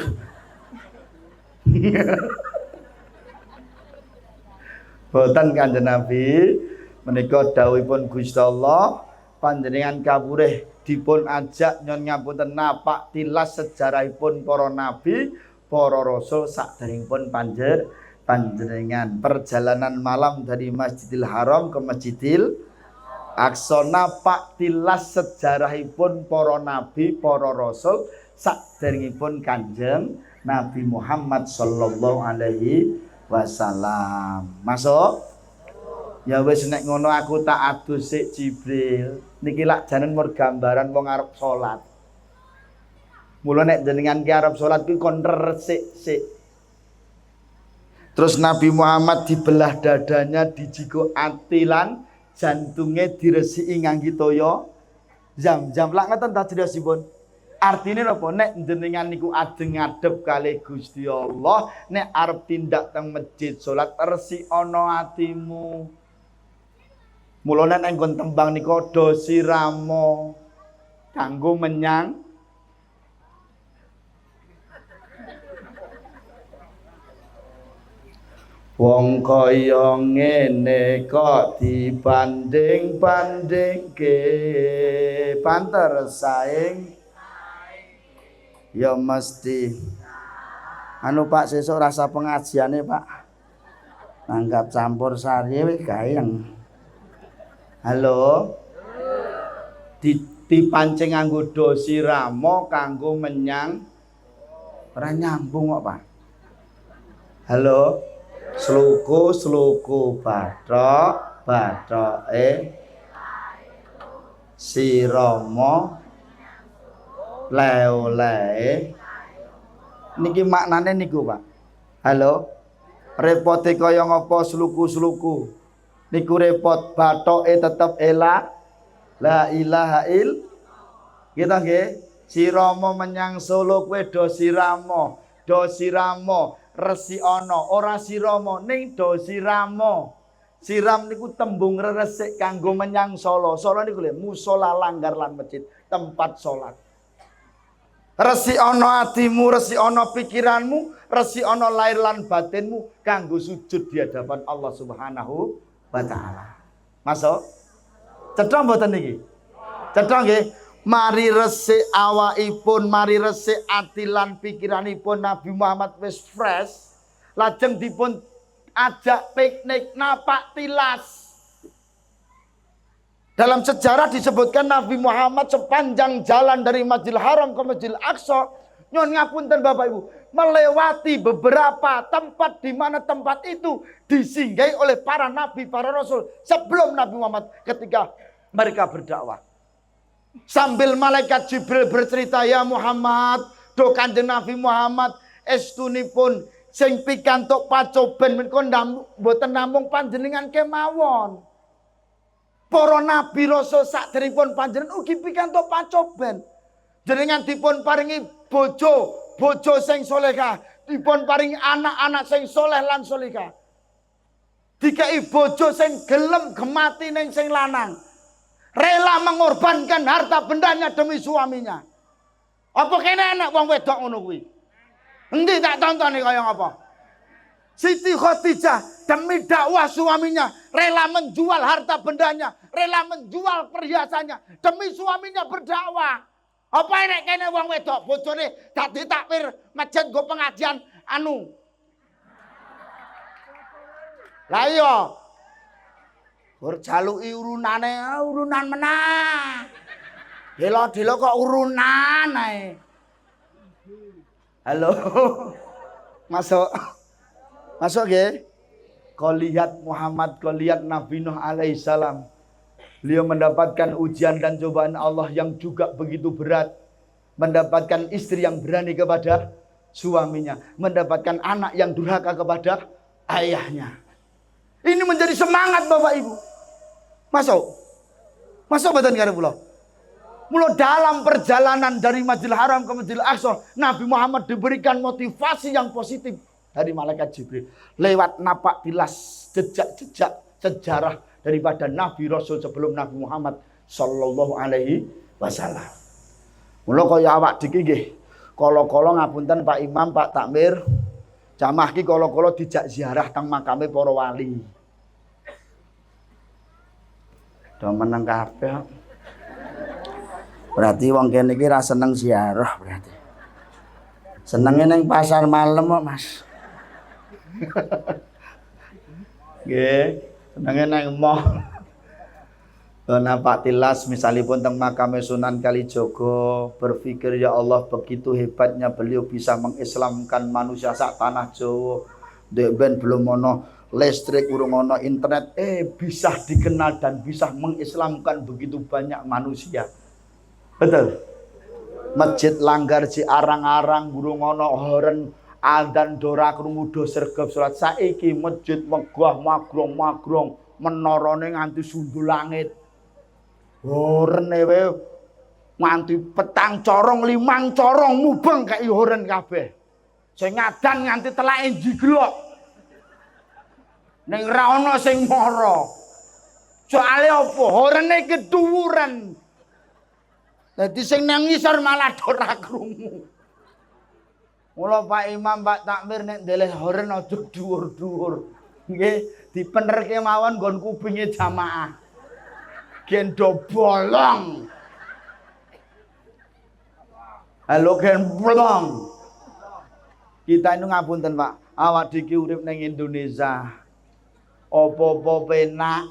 A: Boten Kanjeng Nabi menika dawuhipun Gusti Allah panjenengan kawruh dipun ajak nyon ngapunten napak tilas sejarahipun para nabi, para rasul sakderengipun panjenengan perjalanan malam dari Masjidil Haram ke Masjidil Aqsa napak tilas sejarahipun para nabi, para rasul sakderengipun Kanjeng Nabi Muhammad sallallahu alaihi wasallam. Masuk? Ya wis nek ngono aku tak adu sik Jibril. Niki lak janen mur gambaran wong arep salat. Mula nek jenengan ki arep salat kuwi kon resik-sik. Terus Nabi Muhammad dibelah dadanya, dijigo atilan, jantungnya diresiki ngangge toya Zam-zam. Lak ngoten ta jelasipun. Artine napa? Nek jenengan niku ajeng ngadep kalih Gusti Allah, nek arep tindak teng masjid salat resik ana atimu. Mula nek enggon tembang nika do siramo kanggo menyang wong kaya ngene kok dibanding-bandingke panter saing ya mesti anu Pak sesuk rasa pengajiane Pak nanggap campur sari wis gayeng. Halo dipancing nganggo dosi ramo kanggo menyang ora nyambung kok Pak. Halo sluku bathoke sirama le-ole niki maknane niku Pak. Halo repote kaya ngapa sluku-sluku niku repot bathoke tetep la ilaha il kita nggih sirama menyang Solo kowe do siramo resi ana ora sirama ning do siramo. Siram niku tembung resik kanggo menyang Solo. Solo niku lho musala langgar lan masjid, tempat salat. Resi ana atimu, resi ana pikiranmu, resi ana lair lan batinmu kanggo sujud di hadapan Allah Subhanahu wa taala. Masuk? Cetha mboten niki? Cetha nggih? Mari resik awakipun, mari resik ati lan pikiranipun Nabi Muhammad wis fresh, lajeng dipun ajak piknik napak tilas. Dalam sejarah disebutkan Nabi Muhammad sepanjang jalan dari Masjidil Haram ke Masjidil Aqsa, nyon ngapunten Bapak Ibu, melewati beberapa tempat di mana tempat itu disinggahi oleh para nabi, para rasul sebelum Nabi Muhammad ketika mereka berdakwah. Sambil malaikat Jibril bercerita, ya Muhammad, do Kanjeng Nabi Muhammad estunipun sing pikantuk pacoben menika mboten namung panjenengan kemawon. Para nabi rasul sakderengipun panjenengan ugi pikantuk pacoben. Jenengan dipun paringi bojo sing salehah, dipun paringi anak-anak sing saleh lan salehah. Dikai bojo sing gelem gemati ning sing lanang. Rela mengorbankan harta bendanya demi suaminya. Apa kene enak wong wedok ngono kuwi? Endi tak tontoni kaya ngapa? Siti Khadijah demi dakwah suaminya rela menjual harta bendanya, rela menjual perhiasannya demi suaminya berdakwah. Apa enek kene wong wedok bojone dadi takmir masjid nggo pengajian anu. Lah iya. Gur jaluki urunan menah. Delo-delo kok urunan ae. Halo. Masuk nggih. Kau lihat Muhammad, kau lihat Nabi Nuh alaihissalam. Beliau mendapatkan ujian dan cobaan Allah yang juga begitu berat. Mendapatkan istri yang berani kepada suaminya. Mendapatkan anak yang durhaka kepada ayahnya. Ini menjadi semangat Bapak Ibu. Masuk badan karo kula. Mula dalam perjalanan dari Masjidil Haram ke Masjidil Aqsa, Nabi Muhammad diberikan motivasi yang positif. dari malaikat Jibril. Lewat napak tilas jejak-jejak sejarah daripada Nabi Rasul sebelum Nabi Muhammad sallallahu alaihi wasallam. Mula kaya awak diki nggih. Kala-kala ngapunten Pak Imam, Pak Takmir, jamaah ki kala-kala dijak ziarah teng makame para wali. Do meneng kabeh. Berarti wong kene iki ra seneng ziarah berarti. Senenge ning pasar malam kok, Mas. Nggih, senenge nang mall. Napak tilas misalipun teng makame Sunan Kalijaga berpikir ya Allah begitu hebatnya beliau bisa mengislamkan manusia sak tanah Jawa. Dek ben belum ono listrik, urung ono internet, bisa dikenal dan bisa mengislamkan begitu banyak manusia. Betul. Masjid Langgar Ci arang-arang burung ono horen adzan dora krungu do sregep salat. Saiki masjid megah magrong-magrong menorone nganti sundul langit. Horene wae nganti petang corong 5 corong mubeng kaya horen kabeh. Sing ngadan nganti telake jiglok. Ning ra ono sing mara. Soale apa? Horene keduwuran. Dadi sing nang ngisor malah ora krungu. Mula Pak Imam, Pak Takmir nek ndeleh horen aja dhuwur-dhuwur. Nggih, dipenerke mawon nggon kupinge jamaah. Gendo bolong. Halo gen bolong. Kita ini ngapunten Pak, awak diki urip ning Indonesia. Apa-apa penak.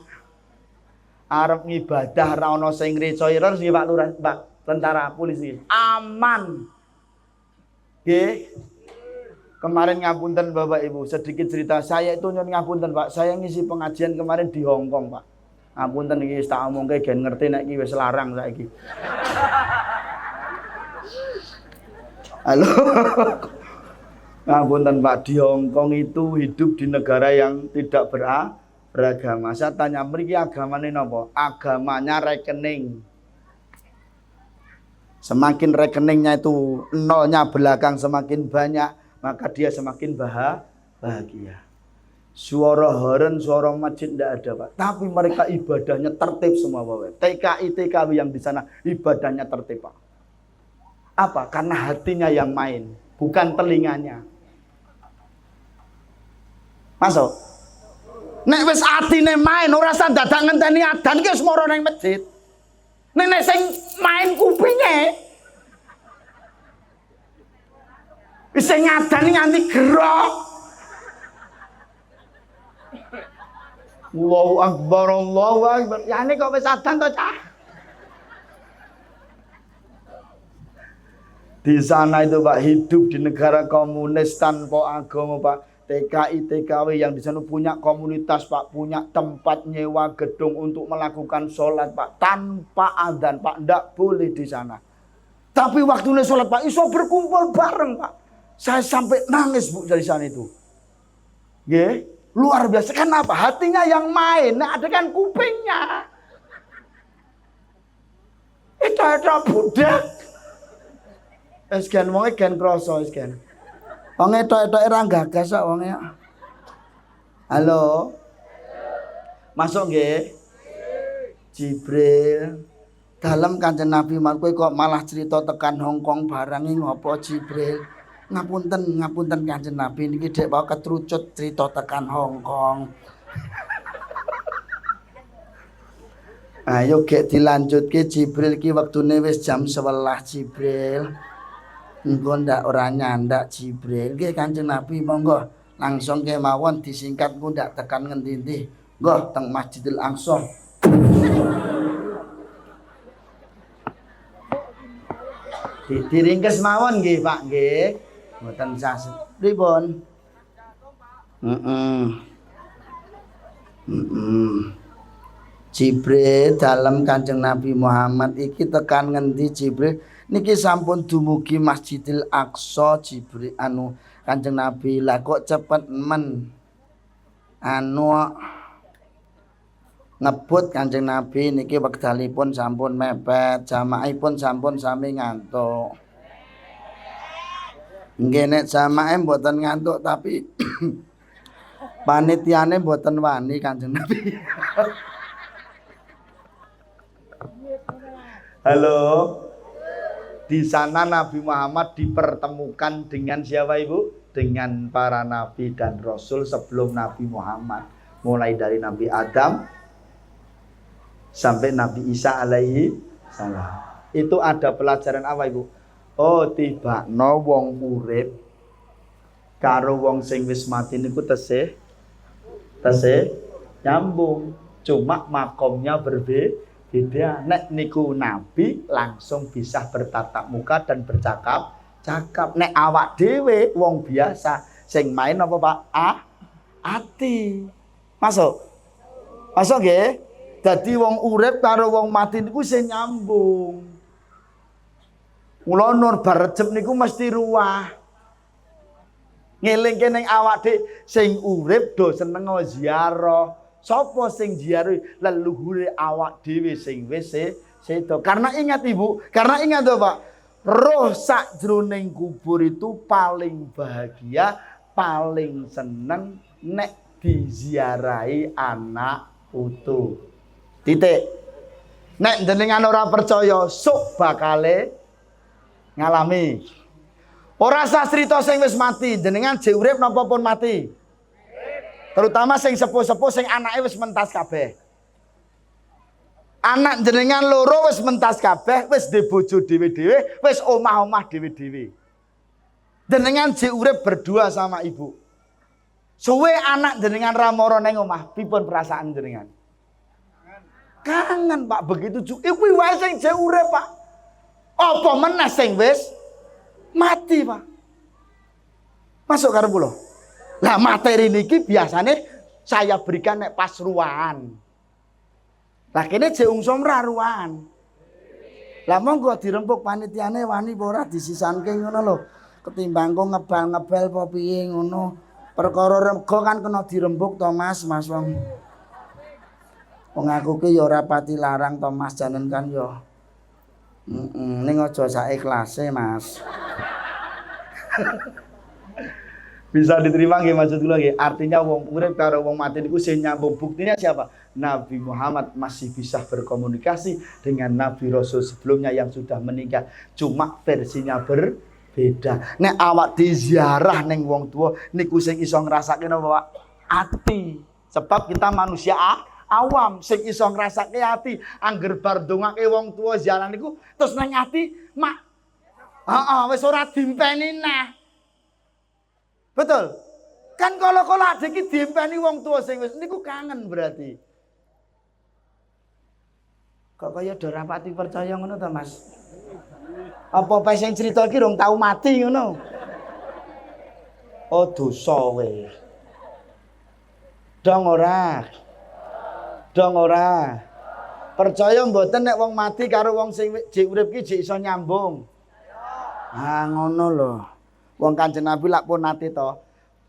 A: Arep ngibadah ra ono sing ngreca error sih Pak Lurah, Pak tentara polisi. Aman. Nggih. Kemarin ngapunten Bapak Ibu, sedikit cerita saya itu nyuwun ngapunten Pak. Saya ngisi pengajian kemarin di Hong Kong, Pak. Ngapunten iki tak omongke gen ngerti nek iki wis larang saiki. Halo. Ngapunten Pak, di Hong Kong itu hidup di negara yang tidak beragama. Saya tanya, mriki agamane napa? Agamanya rekening. Semakin rekeningnya itu nolnya belakang semakin banyak, maka dia semakin bahagia. Suara horen, suara masjid tidak ada Pak. Tapi mereka ibadahnya tertib semua Bapak. TKI, TKW yang di sana ibadahnya tertib Pak. Apa? Karena hatinya yang main, bukan telinganya. Masuk. Nek wis atine main ora usah dadak ngenteni adzan ki wis mara ning masjid. Nek sing main kupinge wis sing adzan nganti gerok. Allahu Akbar, Allahu Akbar. Ya ini kok wis adzan to, Cah? Di sana itu Pak hidup di negara komunis tanpa agama Pak. TKI, TKW yang di sana punya komunitas Pak, punya tempat nyewa gedung untuk melakukan sholat Pak, tanpa adzan Pak, ndak boleh di sana. Tapi waktunya sholat Pak, iso berkumpul bareng Pak. Saya sampai nangis Bu dari sana itu. Nggih, luar biasa. Kenapa? Hatinya yang main, nah ada kan kupingnya. Itu ada budak. Esken wonge gen kroso esken. Wong etok-etok ora gagas kok wong ya. Halo. Masuk nggih. Jibril. Dalem Kanjeng Nabi kowe kok malah cerita tekan Hong Kong barang iki ngopo Jibril? Ngapunten Kanjeng Nabi niki dek wae ketrucut cerita tekan Hong Kong. Ayo gek dilanjutke Jibril ki wektune wis jam 11 Jibril. Engko ndak ora nyandak Jibril. Nggih Kanjeng Nabi monggo langsung kemawon disingkat engko ndak tekan ngendi-endi. Nggo teng Masjidil Aqsa. Diringkes mawon nggih Pak nggih. Mboten sah. Pripun? Jibril dalam Kanjeng Nabi Muhammad iki tekan ngendi Jibril? Niki sampun dumugi Masjidil Aqsa Jibril Kanjeng Nabi lah kok cepet men ngebut Kanjeng Nabi niki wekdalipun sampun mepet, jamaahipun sampun sami ngantuk.
B: Nggih nek jamaah mboten ngantuk tapi panitiane mboten wani Kanjeng Nabi.
A: Halo. Di sana Nabi Muhammad dipertemukan dengan siapa Ibu? Dengan para nabi dan rasul sebelum Nabi Muhammad. Mulai dari Nabi Adam sampai Nabi Isa alaihi salam. Itu ada pelajaran apa Ibu? Oh, tibakno wong urip karo wong sing wis mati niku tesih nyambung. Cuma makomnya berbeda. Nek niku nabi langsung bisa bertatap muka dan bercakap. Nek awak dhewe wong biasa sing main apa Pak? Ati. Masuk nggih? Dadi wong urip karo wong mati niku sing nyambung. Mula nur barejep niku mesti ruwah. Ngelingke ning awak dhewe sing urip do seneng ziarah. Sapa sing ziarah leluhure awak dhewe sing wis sedo. Karena ingat Ibu, karena ingat to Pak, roh sakjroning kubur itu paling bahagia, paling seneng nek diziarahi anak putu. Titik. Nek jenengan ora percaya, sok bakale ngalami. Ora sah crita sing wis mati, jenengan jek urip napa pun mati. Terutama sing sepuh-sepuh sing anake wis mentas kabeh. Anak jenengan loro wis mentas kabeh, wis dhe bojo dhewe-dhewe, wis omah-omah dhewe-dhewe. Jenengan jek urip berdua sama ibu. Suwe anak jenengan ra mara ning omah, pipun perasaan jenengan? Kangen Pak, begitu juga. Kuwi wae sing jek urip Pak. Apa meneh sing wis mati Pak. Masuk karo kula. Lah materi niki biasanya saya berikan nek pas ruwahan. Lah kene jek ungsum ra ruwahan. Lah monggo dirempuk panitiane wani apa ora disisanke ngono lho. Ketimbang kok ngebal-ngebal apa piye ngono. Perkara rego kan kena dirembuk to Mas wong. Wong aku ki ya ora pati larang to Mas janen kan ya. Ning aja sak ikhlase Mas. Bisa diterima nggih maksud kula nggih. Artinya wong urip karo wong mati niku sing nyambung. Buktinya siapa? Nabi Muhammad masih bisa berkomunikasi dengan nabi rasul sebelumnya yang sudah meninggal. Cuma versinya berbeda. Nek awak diziarah ning wong tua niku sing iso ngrasake napa Pak? Ati. Sebab kita manusia awam sing iso ngrasake ati. Angger bar ndongake wong tua ziarah niku terus nang ati mak. Wis ora dimpeni nah. Betul. Kan kalau adik iki diempeni wong tua sing wis niku kangen berarti. Kok kaya do rapati percaya ngono to, Mas? Apa pae sing crita iki rong tau mati ngono? Oh dosa we. Dong ora. Percaya mboten nek wong mati karo wong sing jek urip iki jek iso nyambung. Ngono lho. Wong Kanjeng Nabi lak pun nate to.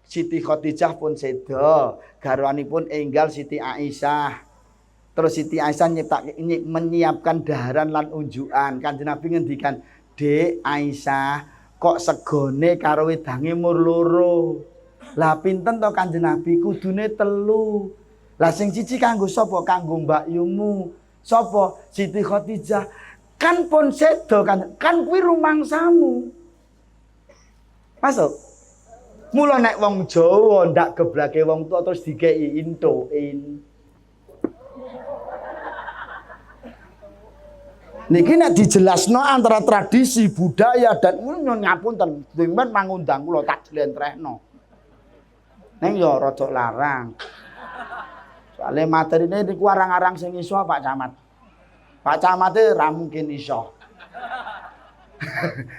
A: Siti Khadijah pun sedo, garwanipun enggal Siti Aisyah. Terus Siti Aisyah menyiapkan daharan lan unjukan. Kanjeng Nabi ngendikan, "Dek Aisyah, kok segone karo wedange mur loro." Lah pinten to Kanjeng Nabi? Kudune 3. Lah sing siji kanggo sapa? Kanggo Mbak Yumu. Sapa? Siti Khadijah. Kan pun sedo kan kuwi rumangsamu. Masuk. Mula nek wong Jawa ndak geblake wong tua terus dikei intoin. Niki nek dijelasno antara tradisi, budaya dan nyun ngapunten, sampeyan mangundang kula tak jlentrehno. Ning ya rada larang. Soale materine niku arang-arang sing iso Pak Camat. Pak Camate ra mungkin iso.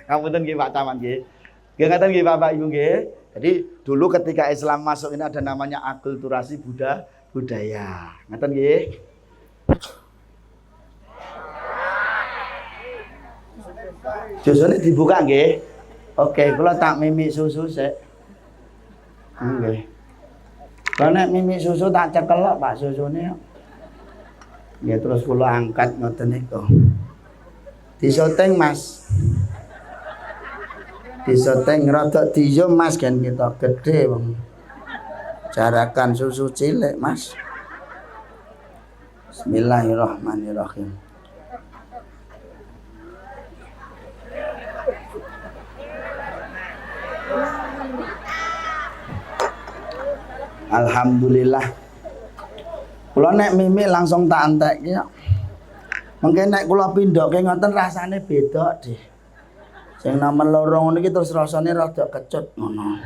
A: Ngapunten nggih Pak Camat nggih. Nggih ngaten nggih Bapak Ibu nggih. Jadi dulu ketika Islam masuk ini ada namanya akulturasi budaya. Ngaten nggih. Jusune dibuka nggih. Oke, kula tak mimik susu sik. Nggih. Lah nek mimik susu tak cekelok Pak susune. Nggih terus kula angkat ngoten niku. Disyuting Mas.
B: Diseteng rada diyum Mas gen kita gede wong. Jarakan susu cilik Mas. Bismillahirrahmanirrahim. Alhamdulillah. Kula nek mimik langsung tak entekke kok. Mengke nek kula pindhoke ngoten rasane beda, Dik. Sing nomor loro ngono iki terus rasane rada kecut ngono.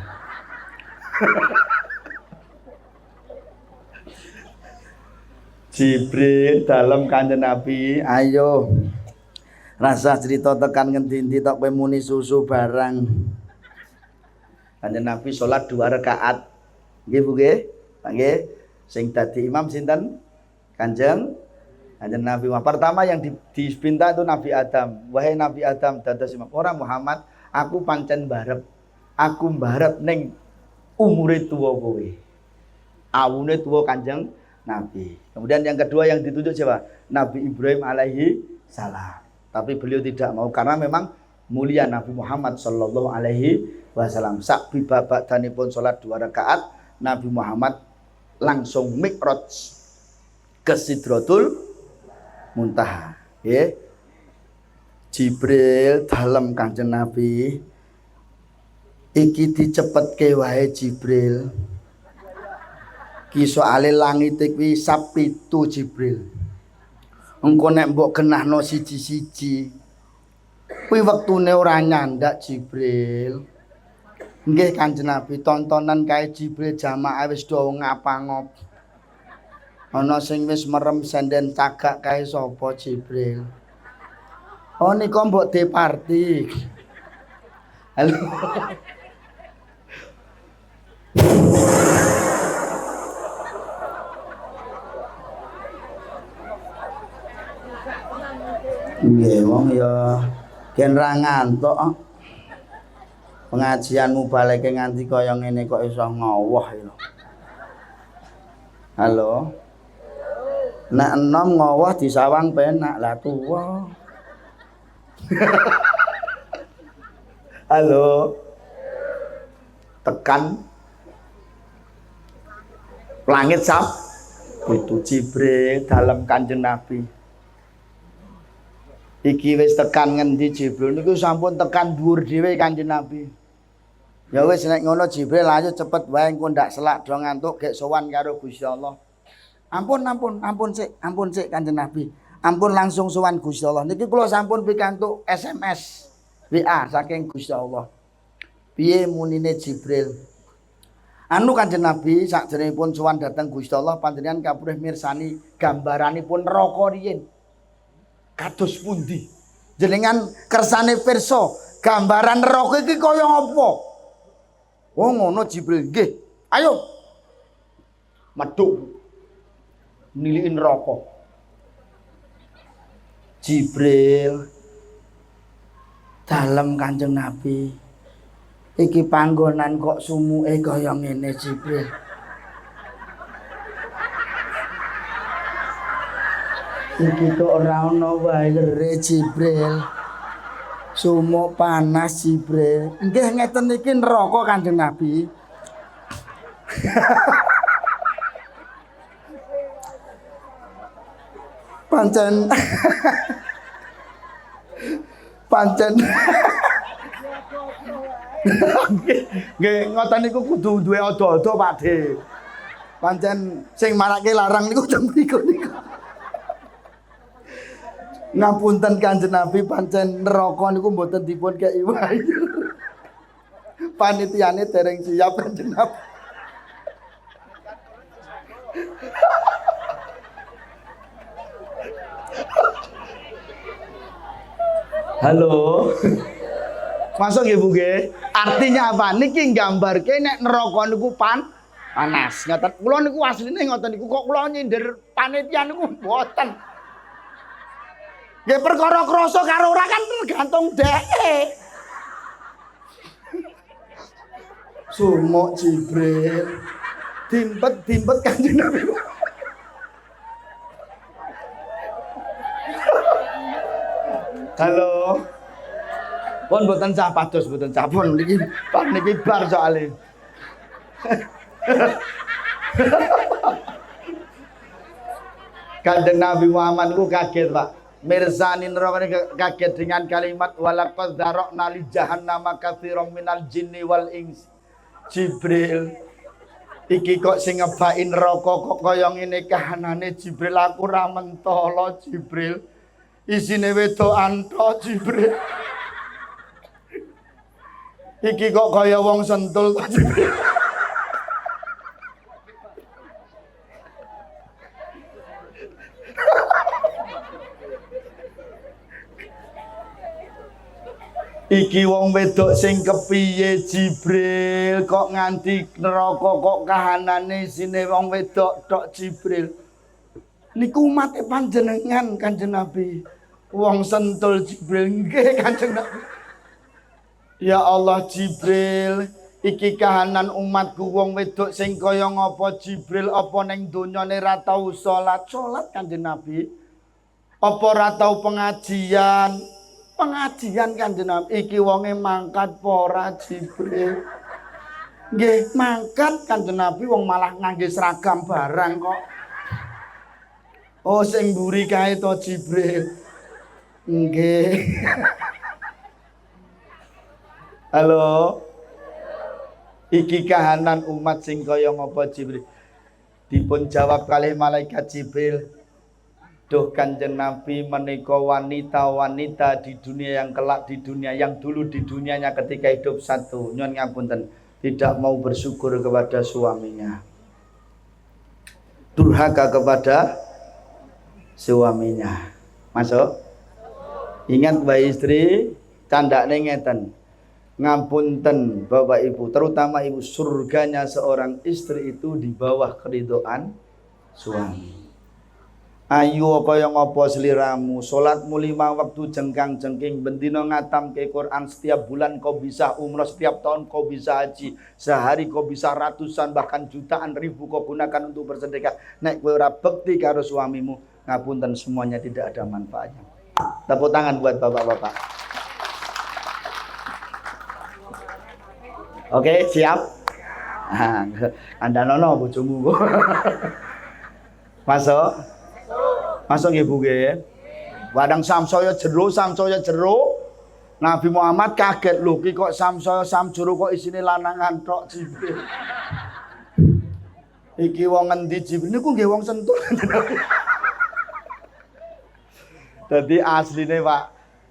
A: Jibril dalam Kanjeng Nabi,
B: Ayo. Rasa cerita tekan ngendi-endi tok kowe muni susu barang.
A: Kanjeng Nabi salat 2 rakaat. Nggih Bu nggih? Nggih. Sing dadi imam sinten? Kanjeng Nabi. Pertama yang dipinta itu Nabi Adam. Wahai Nabi Adam, dados imam. Orang Muhammad, aku pancen barep. Aku barep ning umure tuwa kowe. Awune tuwa Kanjeng Nabi. Kemudian yang kedua yang ditunjuk siapa? Nabi Ibrahim alaihi salam. Tapi beliau tidak mau karena memang mulia Nabi Muhammad sallallahu alaihi wasallam. Sak bibabadanipun salat 2 rakaat, Nabi Muhammad langsung mikraj ke Sidratul Muntaha. Ya. Jibril dalam Kanjeng Nabi iki dicepetke wae Jibril. Ki soale langit iki sapitu Jibril. Engko nek mbok genahno siji-siji kuwi wektune ora nyandak Jibril. Nggih Kanjeng Nabi, tontonan kae Jibril jamaah wis do ngapa-ngop. Ana sing wis merem senden cagak kae sapa Jibril. Oh nika mbok departi. Halo. Nggih wong ya gen ra ngantuk. Pengajianmu baleke nganti kaya ngene kok iso ngowoh ya. Halo. Nek enom ngowoh disawang penak lah tuwa. halo. Tekan langit sap itu Jibril dalam Kanjeng Nabi. Iki wis tekan ngendi Jibril niku sampun tekan dhuwur dhewe Kanjeng Nabi.
B: Ya wis nek ngono Jibril ayo cepet wae engko ndak selak do ngantuk gek sowan karo Gusti Allah. Ampun sik Kanjeng Nabi. Ampun langsung sowan Gusti Allah. Niki kula sampun pikantuk SMS WA saking Gusti Allah. Piye munine Jibril? Anu Kanjeng Nabi sakjenengipun sowan dhateng Gusti Allah panjenengan kapurih mirsani gambaranipun neraka riyin. Kados pundi? Jenengan kersane pirsa gambaran neraka iki kaya apa? Oh ngono Jibril nggih. Ayo. Medhuk niliki neraka. Jibril dalem Kanjeng Nabi. Iki panggonan kok sumuke kaya ngene Jibril. Iki kok ora ana wae Jibril. Sumuk panas Jibril. Nggih ngeten iki neraka Kanjeng Nabi. Pancen nggih ngoten niku kudu duwe ada-ada Pakde. Pancen sing marake larang niku teng mriku niku. Ngapunten Kanjeng Nabi pancen neraka niku mboten dipun kei wayu. Panitiane dereng siap Kanjeng Nabi.
A: Halo.
B: Masuk nggih Bu nggih. Artinya apa? Niki nggambarke nek neraka niku panas. Ngoten kula niku asline ngoten niku kok kula nyindir panitia niku mboten. Nggih perkara krasa karo ora kan tergantung dhek. Sumuk Jibril. Dimpet Kanjeng Nabi.
A: Halo.
B: Pun mboten sah pados mboten sah pun niki bar soalé. Kanjeng Nabi Muhammad ku kaget, Pak. Mirsani neraka kaget dengan kalimat walaqad dzara'na li jahannama katsiran minal jinni wal ins. Jibril iki kok sing ngebaki neraka kok kaya ngene kahanane Jibril aku ra mentolo Jibril. Isine wedokan tok Jibril. Iki kok kaya wong sentul to Jibril. Iki wong wedok sing kepiye Jibril kok nganti neraka kok kahanane isine wong wedok tok Jibril. Niku umate panjenengan Kanjeng Nabi. Wong sentul Jibril nggih Kanjeng Nabi. Ya Allah Jibril, iki kahanan umatku wong wedok sing kaya ngapa Jibril apa ning donyane ra tau salat Kanjeng Nabi. Apa ra tau pengajian Kanjeng Nabi. Iki wonge mangkat apa ora Jibril? Nggih, mangkat Kanjeng Nabi wong malah ngangge seragam barang kok. Oh sing mburi kae to Jibril. Nggih. Halo. Iki kahanan umat sing kaya ngapa Jibril? Dipun jawab kalih malaikat Jibril. Duh Kanjeng Nabi menika wanita-wanita di dunia yang kelak di dunia yang dulu di dunianya ketika hidup satu nyuwun ngapunten tidak mau bersyukur kepada suaminya. Durhaka kepada suaminya. Masuk? Ingat Mbak istri, candane ngeten. Ngapunten Bapak Ibu, terutama Ibu, surganya seorang istri itu di bawah keridhaan suami. Ayo kaya ngapa sliramu, salatmu 5 waktu jengkang-jengking, bendina ngatamke Quran, setiap bulan kau bisa umrah, setiap tahun kau bisa haji, sehari kau bisa ratusan bahkan jutaan ribu kau gunakan untuk bersedekah. Nek kowe ora bekti karo suamimu, ngapunten semuanya tidak ada manfaatnya. Tepuk tangan buat bapak-bapak. Oke, siap? Anda nono bojomu. Masuk? Masuk nggih Bu nggih. Wadang samsaya jero. Nabi Muhammad kaget lho, ki kok samsaya samjero kok isine lanangan tok Jibril. Iki wong endi Jibril niku nggih wong sentul. Dadi asline Pak,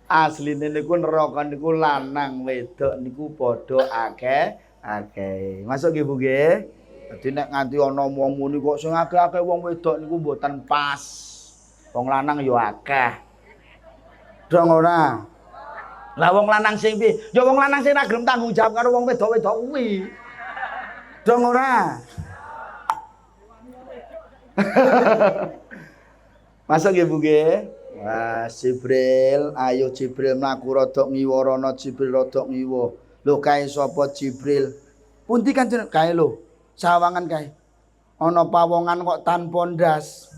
B: asline niku neraka niku lanang wedok niku padha akeh. Masuk nggih Bu nggih. Dadi nek nganti ana wong muni kok sing akeh-akeh wong wedok niku mboten pas. Wong lanang yo akeh. Dong ora. Lah wong lanang sing piye? Ya wong lanang sing ra gelem tanggung jawab karo wong wedok-wedok kuwi. Dong ora. Masuk nggih Bu nggih. Wah, Jibril, ayo Jibril mlaku rada ngiwarana Jibril rada ngiwa. Lho kae sapa Jibril? Pundi Kanjeng kae lho. Sawangan kae. Ana pawongan kok tanpa ndas.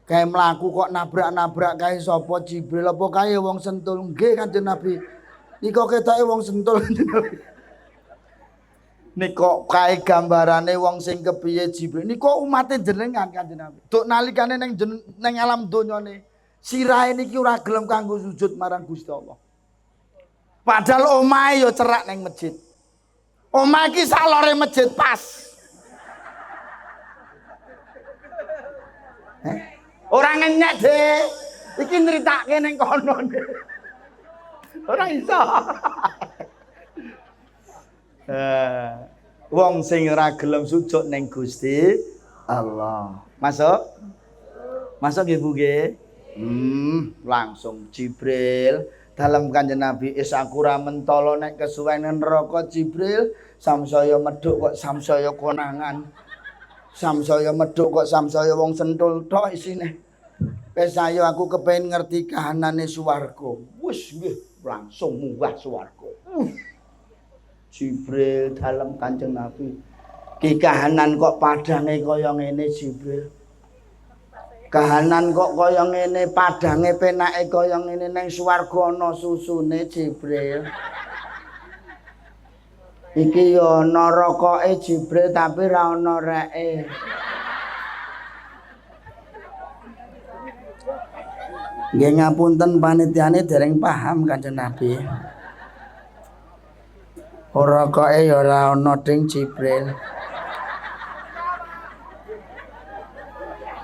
B: Kae mlaku kok nabrak-nabrak kae sapa Jibril apa kae wong sentul? Nggih Kanjeng Nabi. Nika ketoke wong sentul Kanjeng Nabi. Nika kae gambarane wong sing kepiye Jibril. Nika umate jenengan Kanjeng Nabi. Duk nalikane ning alam donyane sirahe niki ora gelem kanggo sujud marang Gusti Allah. Padahal omahe yo cerak ning masjid. Omah iki salore masjid pas. Ora ngenyek deh. Iki nritake ning kono. Ora iso. Wong sing ora gelem sujud ning Gusti Allah. Masuk? Masuk nggih Bu nggih? Langsung Jibril dalem Kanjeng Nabi aku ora mentolo nek kesuwen neraka Jibril, samsaya medhuk kok samsaya konangan. Samsaya medhuk kok samsaya wong sentul tok isine. Wis ayo aku kepengin ngerti kahanane swarga. Wis nggih, langsung munggah swarga. Jibril dalem Kanjeng Nabi. Ki kahanan kok padange kaya ngene Jibril. Kahanan kok kaya ngene, padange penake kaya ngene ning swarga ana susune Jibril. Iki ya ana rokoke Jibril tapi ra ana reke. Nggih ngapunten panitiane dereng paham Kanjeng Nabi. Ora rokoke ya ora ana ding Jibril.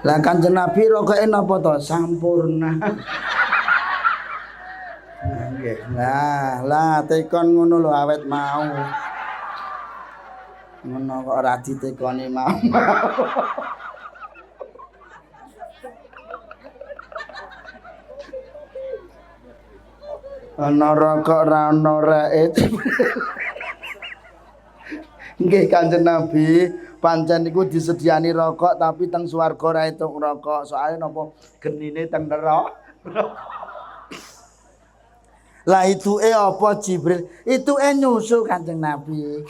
B: Lah Kanjeng Nabi rokoke napa to? Sampurna. Nggih. Lah tekon ngono lho awet mau. Ngono kok ora ditekoni mau. Ana rokok ra ana reke. Nggih Kanjeng Nabi, pancen niku disediani rokok tapi teng swarga ra entuk rokok. Soale napa genine teng neraka. Lah ituke apa Jibril? Ituke nyusu Kanjeng Nabi.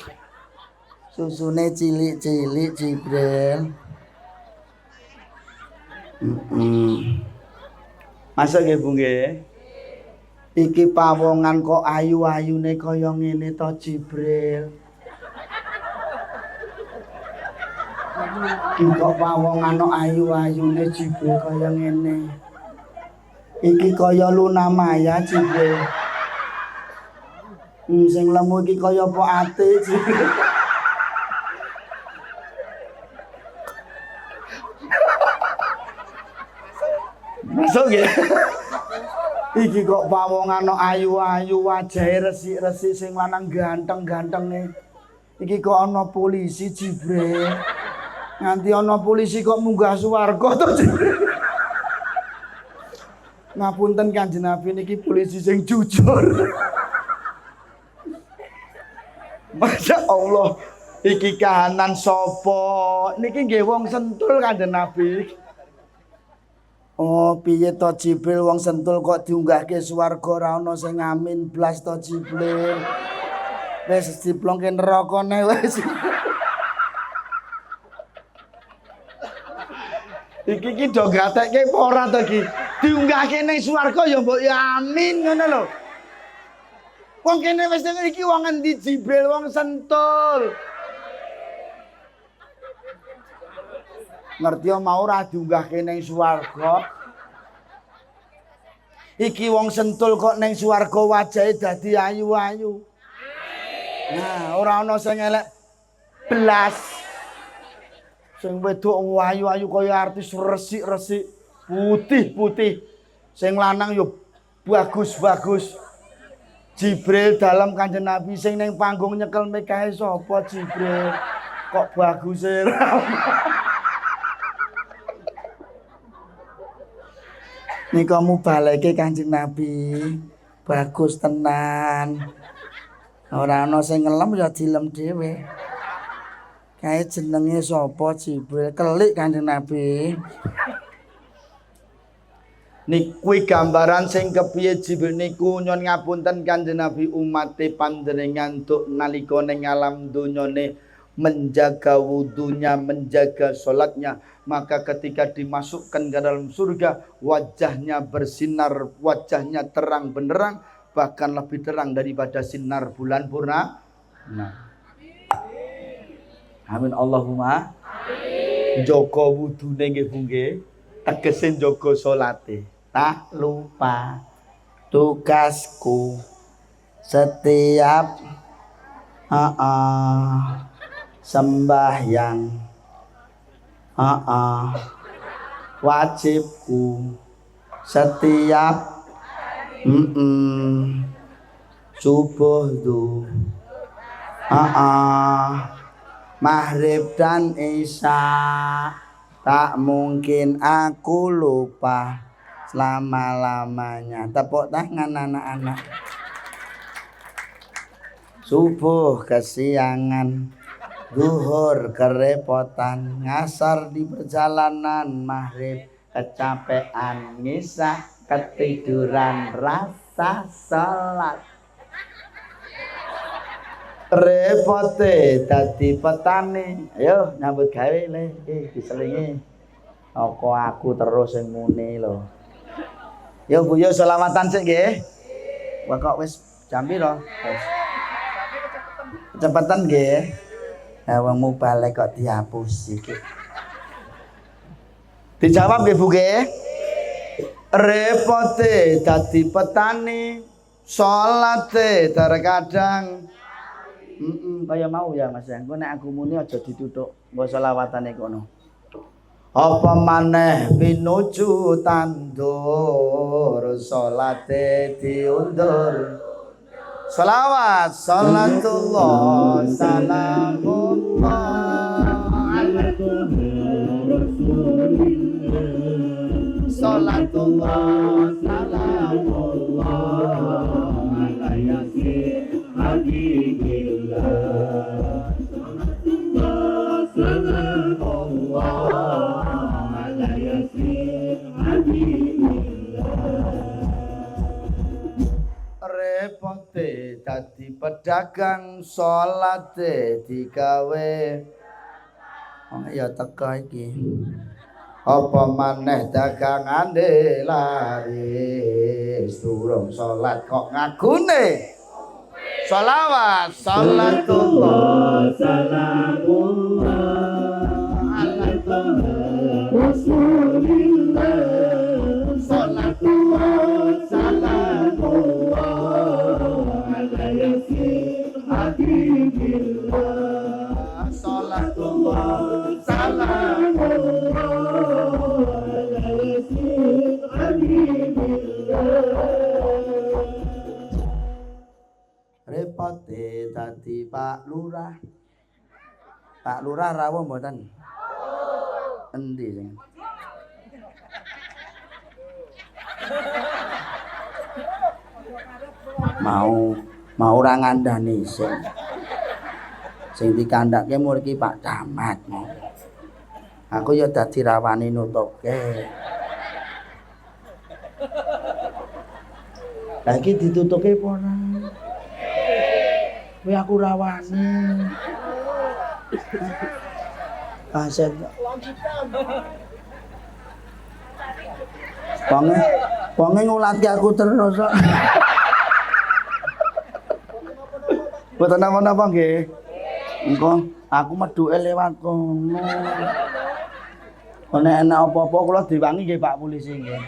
B: Susune cilik-cilik Jibril. Masa nggih Bu nggih? Iki pawongan kok ayu-ayune kaya ngene to Jibril. Iki kok pawongan kok ayu-ayune Jibril kaya ngene. Iki kaya Luna Maya Jibril. Sing lemu iki kaya apa ate Jibril. Masuk ya. Iki kok pawongan ayu-ayu wajahe resik-resik sing lanang ganteng-gantenge. Iki kok ana polisi Jibril. Nganti ana polisi kok munggah swarga to Jibril. Ngapunten Kanjeng Nabi niki polisi sing jujur. Masya Allah, iki kahanan sapa? Niki nggih wong Sentul Kanjeng Nabi. Oh, piye to Jibril wong Sentul kok diunggahke swarga ra ono sing ngamin blas to Jibril. Wis diplongke nerakane wis. Iki do gatekke apa ora to iki? Diunggahke ning swarga ya mbok ya amin ngono lho. Wong kene wis iki wong endi Jibril wong Sentul. Ngerti mau ora diunggahke ning swarga. Iki wong Sentul kok ning swarga wajahe dadi ayu-ayu. Nah, ora ana sing elek blas. Sing wedok ayu-ayu kaya artis resik-resik, putih-putih. Sing lanang yo bagus-bagus. Jibril dalam Kanjeng Nabi sing ning panggung nyekel mekahe sapa Jibril? Kok bagus e. Nika mubaleke Kanjeng Nabi. Bagus tenan. Ora ana sing ngelem ya dilem dhewe. Kae jenenge sapa Jibril? Kelik Kanjeng Nabi. Niku gambaran sing kepiye Jibril niku nyon ngapunten Kanjeng Nabi umate panjenengan tuk nalika ning alam donyane menjaga wudunya, menjaga salatnya, maka ketika dimasukkan ke dalam surga wajahnya bersinar, wajahnya terang benderang, bahkan lebih terang daripada sinar bulan purnama. Amin Allahumma. Amin. Jaga wudune nggih Bu nggih. Tegese jaga salate. Tak lupa tugasku setiap sembahyang wajibku setiap subuh tuh maghrib dan isya tak mungkin aku lupa selama-lamanya. Tepuk tangan anak-anak. Subuh kesiangan, zuhur kerepotan, ngasar di perjalanan, maghrib kecapean, ngisah ketiduran, rasa salat. Repote dadi petani. Ayo nyambut gawe le, diselingi. Kok aku terus sing muni lho. Yo Bu yo selawatan sik nggih. Wah kok wis jam piro? Wis. Cepetan nggih. Wong mubalek kok dihapus iki. Dijawab nggih Bu nggih. Repote dadi petani, salate terkadang kaya mau ya Mas. Engko nek aku muni aja dituthuk nggo selawatane kono. Apa maneh pinuju tandur salate diundur. Salawat salatullah salamullah ala salatullah salamullah ala yasin habibilllah salamullah ala yasin habibilllah. Repote dadi pedagang salate digawe ya teko iki. Apa maneh dagangane laris durung salat kok ngagune shalawat salatullah salamullah ala rasulillah salatullah salamullah ala yasin habibillah salatullah salamullah repote dadi Pak Lurah. Pak Lurah rawuh mboten? Endi sing? Mau ora ngandani sing dikandhake mur iki Pak Camat. Aku ya dadi rawani nutuke. Lah iki ditutuke apa ora? Kowe aku rawani. Aset. Wonge ngulatke aku terus kok. Boten napa-napa nggih. Engko aku meduke lewat kono. Nek enak apa-apa kula diwangi nggih Pak Polisi nggih.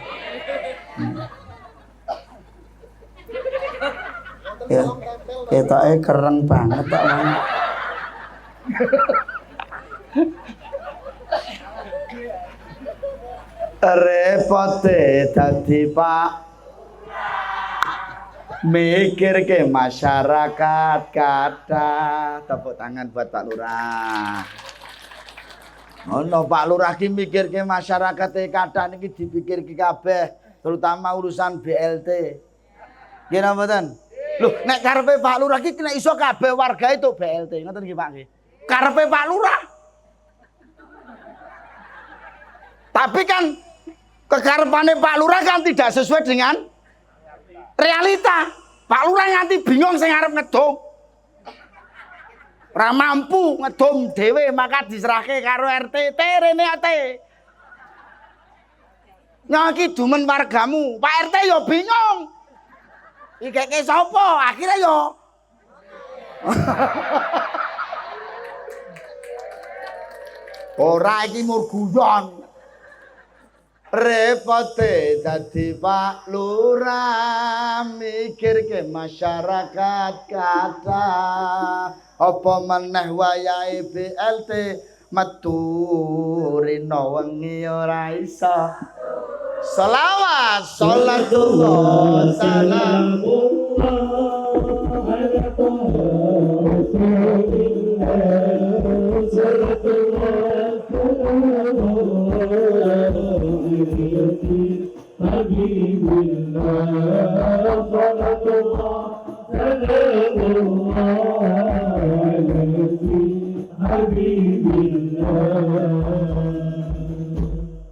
B: Ya, ketoke kereng banget kok. Repote dadi Pak mikir ke masyarakat kata. Tepuk tangan buat Pak Lurah. Ono Pak Lurah ki mikir ke masyarakat kata niki dipikir ki kabeh, terutama urusan BLT. Nggih napa mboten? Lho, nek karepe Pak Lurah ki nek iso kabeh warga itu BLT, ngoten nggih Pak nggih. Karepe Pak Lurah. Tapi kan kekarepane Pak Lurah kan tidak sesuai dengan realita. Pak Lurah nganti bingung sing arep ngedum. Ora mampu ngedum dhewe maka diserahke karo RT rene ate. Nyaki dumen wargamu, Pak RT yo bingung. Iki sapa? Akhire yo ora iki mur guyon. Repote dadi Pak Lurah mikir ke masyarakat kata. Apa meneh wayahe BLT metu rino wengi ora iso. Shalawat salatullah salamullah ala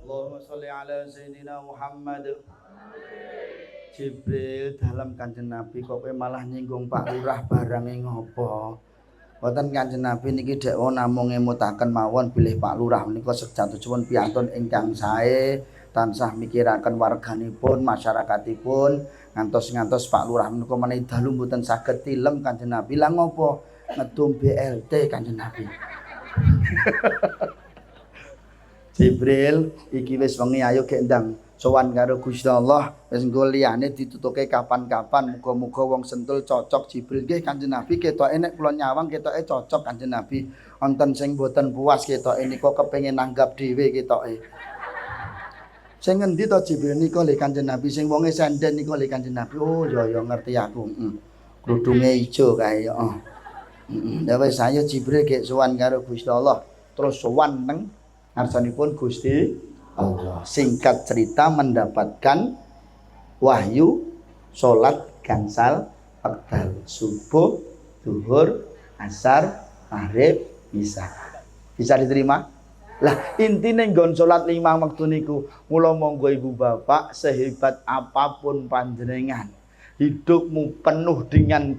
B: Allahumma sholli ala sayyidina Muhammad. Jibril dalam Kanjeng Nabi kok kowe malah nyinggung Pak Lurah barange ngopo? Wonten Kanjeng Nabi niki dek namung ngemutaken mawon bilih Pak Lurah menika sejatosipun piyantun ingkang sae tansah mikiraken warganipun masyarakatipun ngantos Pak Lurah menika menawi dalu mboten saged tilem Kanjeng Nabi lah ngopo ngedum BLT Kanjeng Nabi. Jibril iki wis wengi ayo gek ndang sowan karo Gusti Allah wis engko liyane ditutuke kapan-kapan muga-muga wong Sentul cocok Jibril nggih Kanjeng Nabi ketoke nek kula nyawang ketoke cocok Kanjeng Nabi wonten sing boten puas ketoke nika kepengin nanggap dhewe ketoke sing ngendi to Jibril nika le Kanjeng Nabi sing wonge senden nika le Kanjeng Nabi oh ya ngerti aku krudunge ijo kae ya wis ayo Jibril gek sowan karo Gusti Allah terus sowan nang ngarsanipun Gusti Allah. Singkat cerita mendapatkan wahyu salat gangsal wekdal subuh, zuhur, asar, maghrib, isya. Bisa diterima? Lah intine nggon salat 5 wektu niku mula monggo ibu bapak sehebat apapun panjenengan hidupmu penuh dengan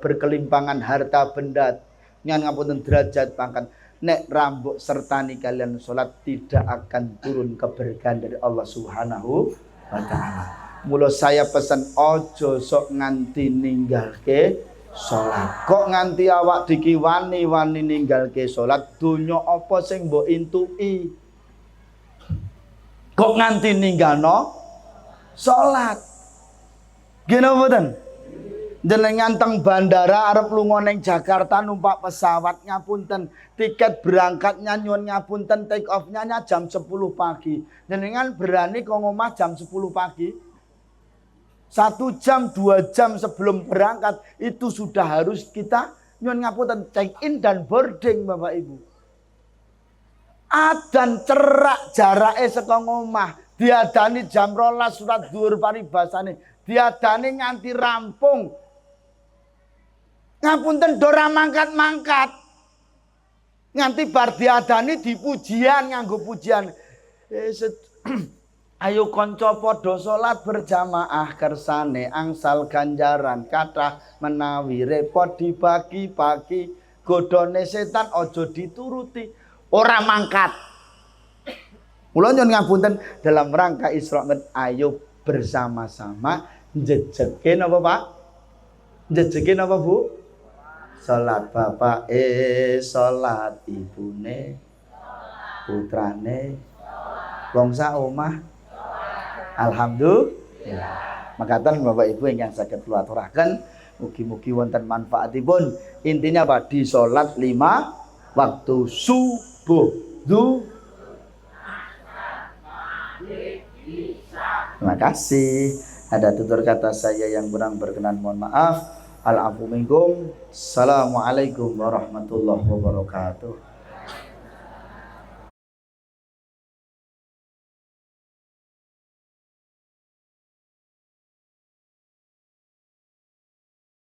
B: berkelimpangan harta benda nyan ngapunten derajat pangkat nek rambut sertani kalian sholat tidak akan turun keberkahan dari Allah Subhanahu wa taala. Mula saya pesan ojo sok nganti ninggalke sholat. Kok nganti awak diki wani ninggalke sholat donya apa sing mbok intui? Kok nganti ninggalno sholat? Gino mboten? Jenengan teng bandara arep lunga ning Jakarta numpak pesawat ngapunten tiket berangkatnya nyuwun ngapunten take off-nya jam 10 pagi. Jenengan berani kok ngomah jam 10 pagi? 1 jam 2 jam sebelum berangkat itu sudah harus kita nyuwun ngapunten check in dan boarding Bapak Ibu. Adan cerak jarake saka ngomah diadani jam 12 surat dhuwur paribasane diadani nganti rampung. Ngapunten dora mangkat-mangkat. Nganti bar diadani dipujian nganggo pujian. Ayo kanca padha salat berjamaah kersane angsal ganjaran kathah menawi repot dibagi-bagi godhone setan aja dituruti ora mangkat. Mula nyuwun ngapunten dalam rangka Isra ayo bersama-sama njejeke napa Pak? Njejeke napa Bu? Salat bapak salat ibune putrane wong sak omah alhamdulillah. Makaten Bapak Ibu ingkang saged kula aturaken mugi-mugi wonten manfaatipun. Intinya apa? Di salat 5 waktu subuh, terima kasih. Ada tutur kata saya yang kurang berkenan mohon maaf. Al-afu minkum. Assalamualaikum warahmatullahi wabarakatuh.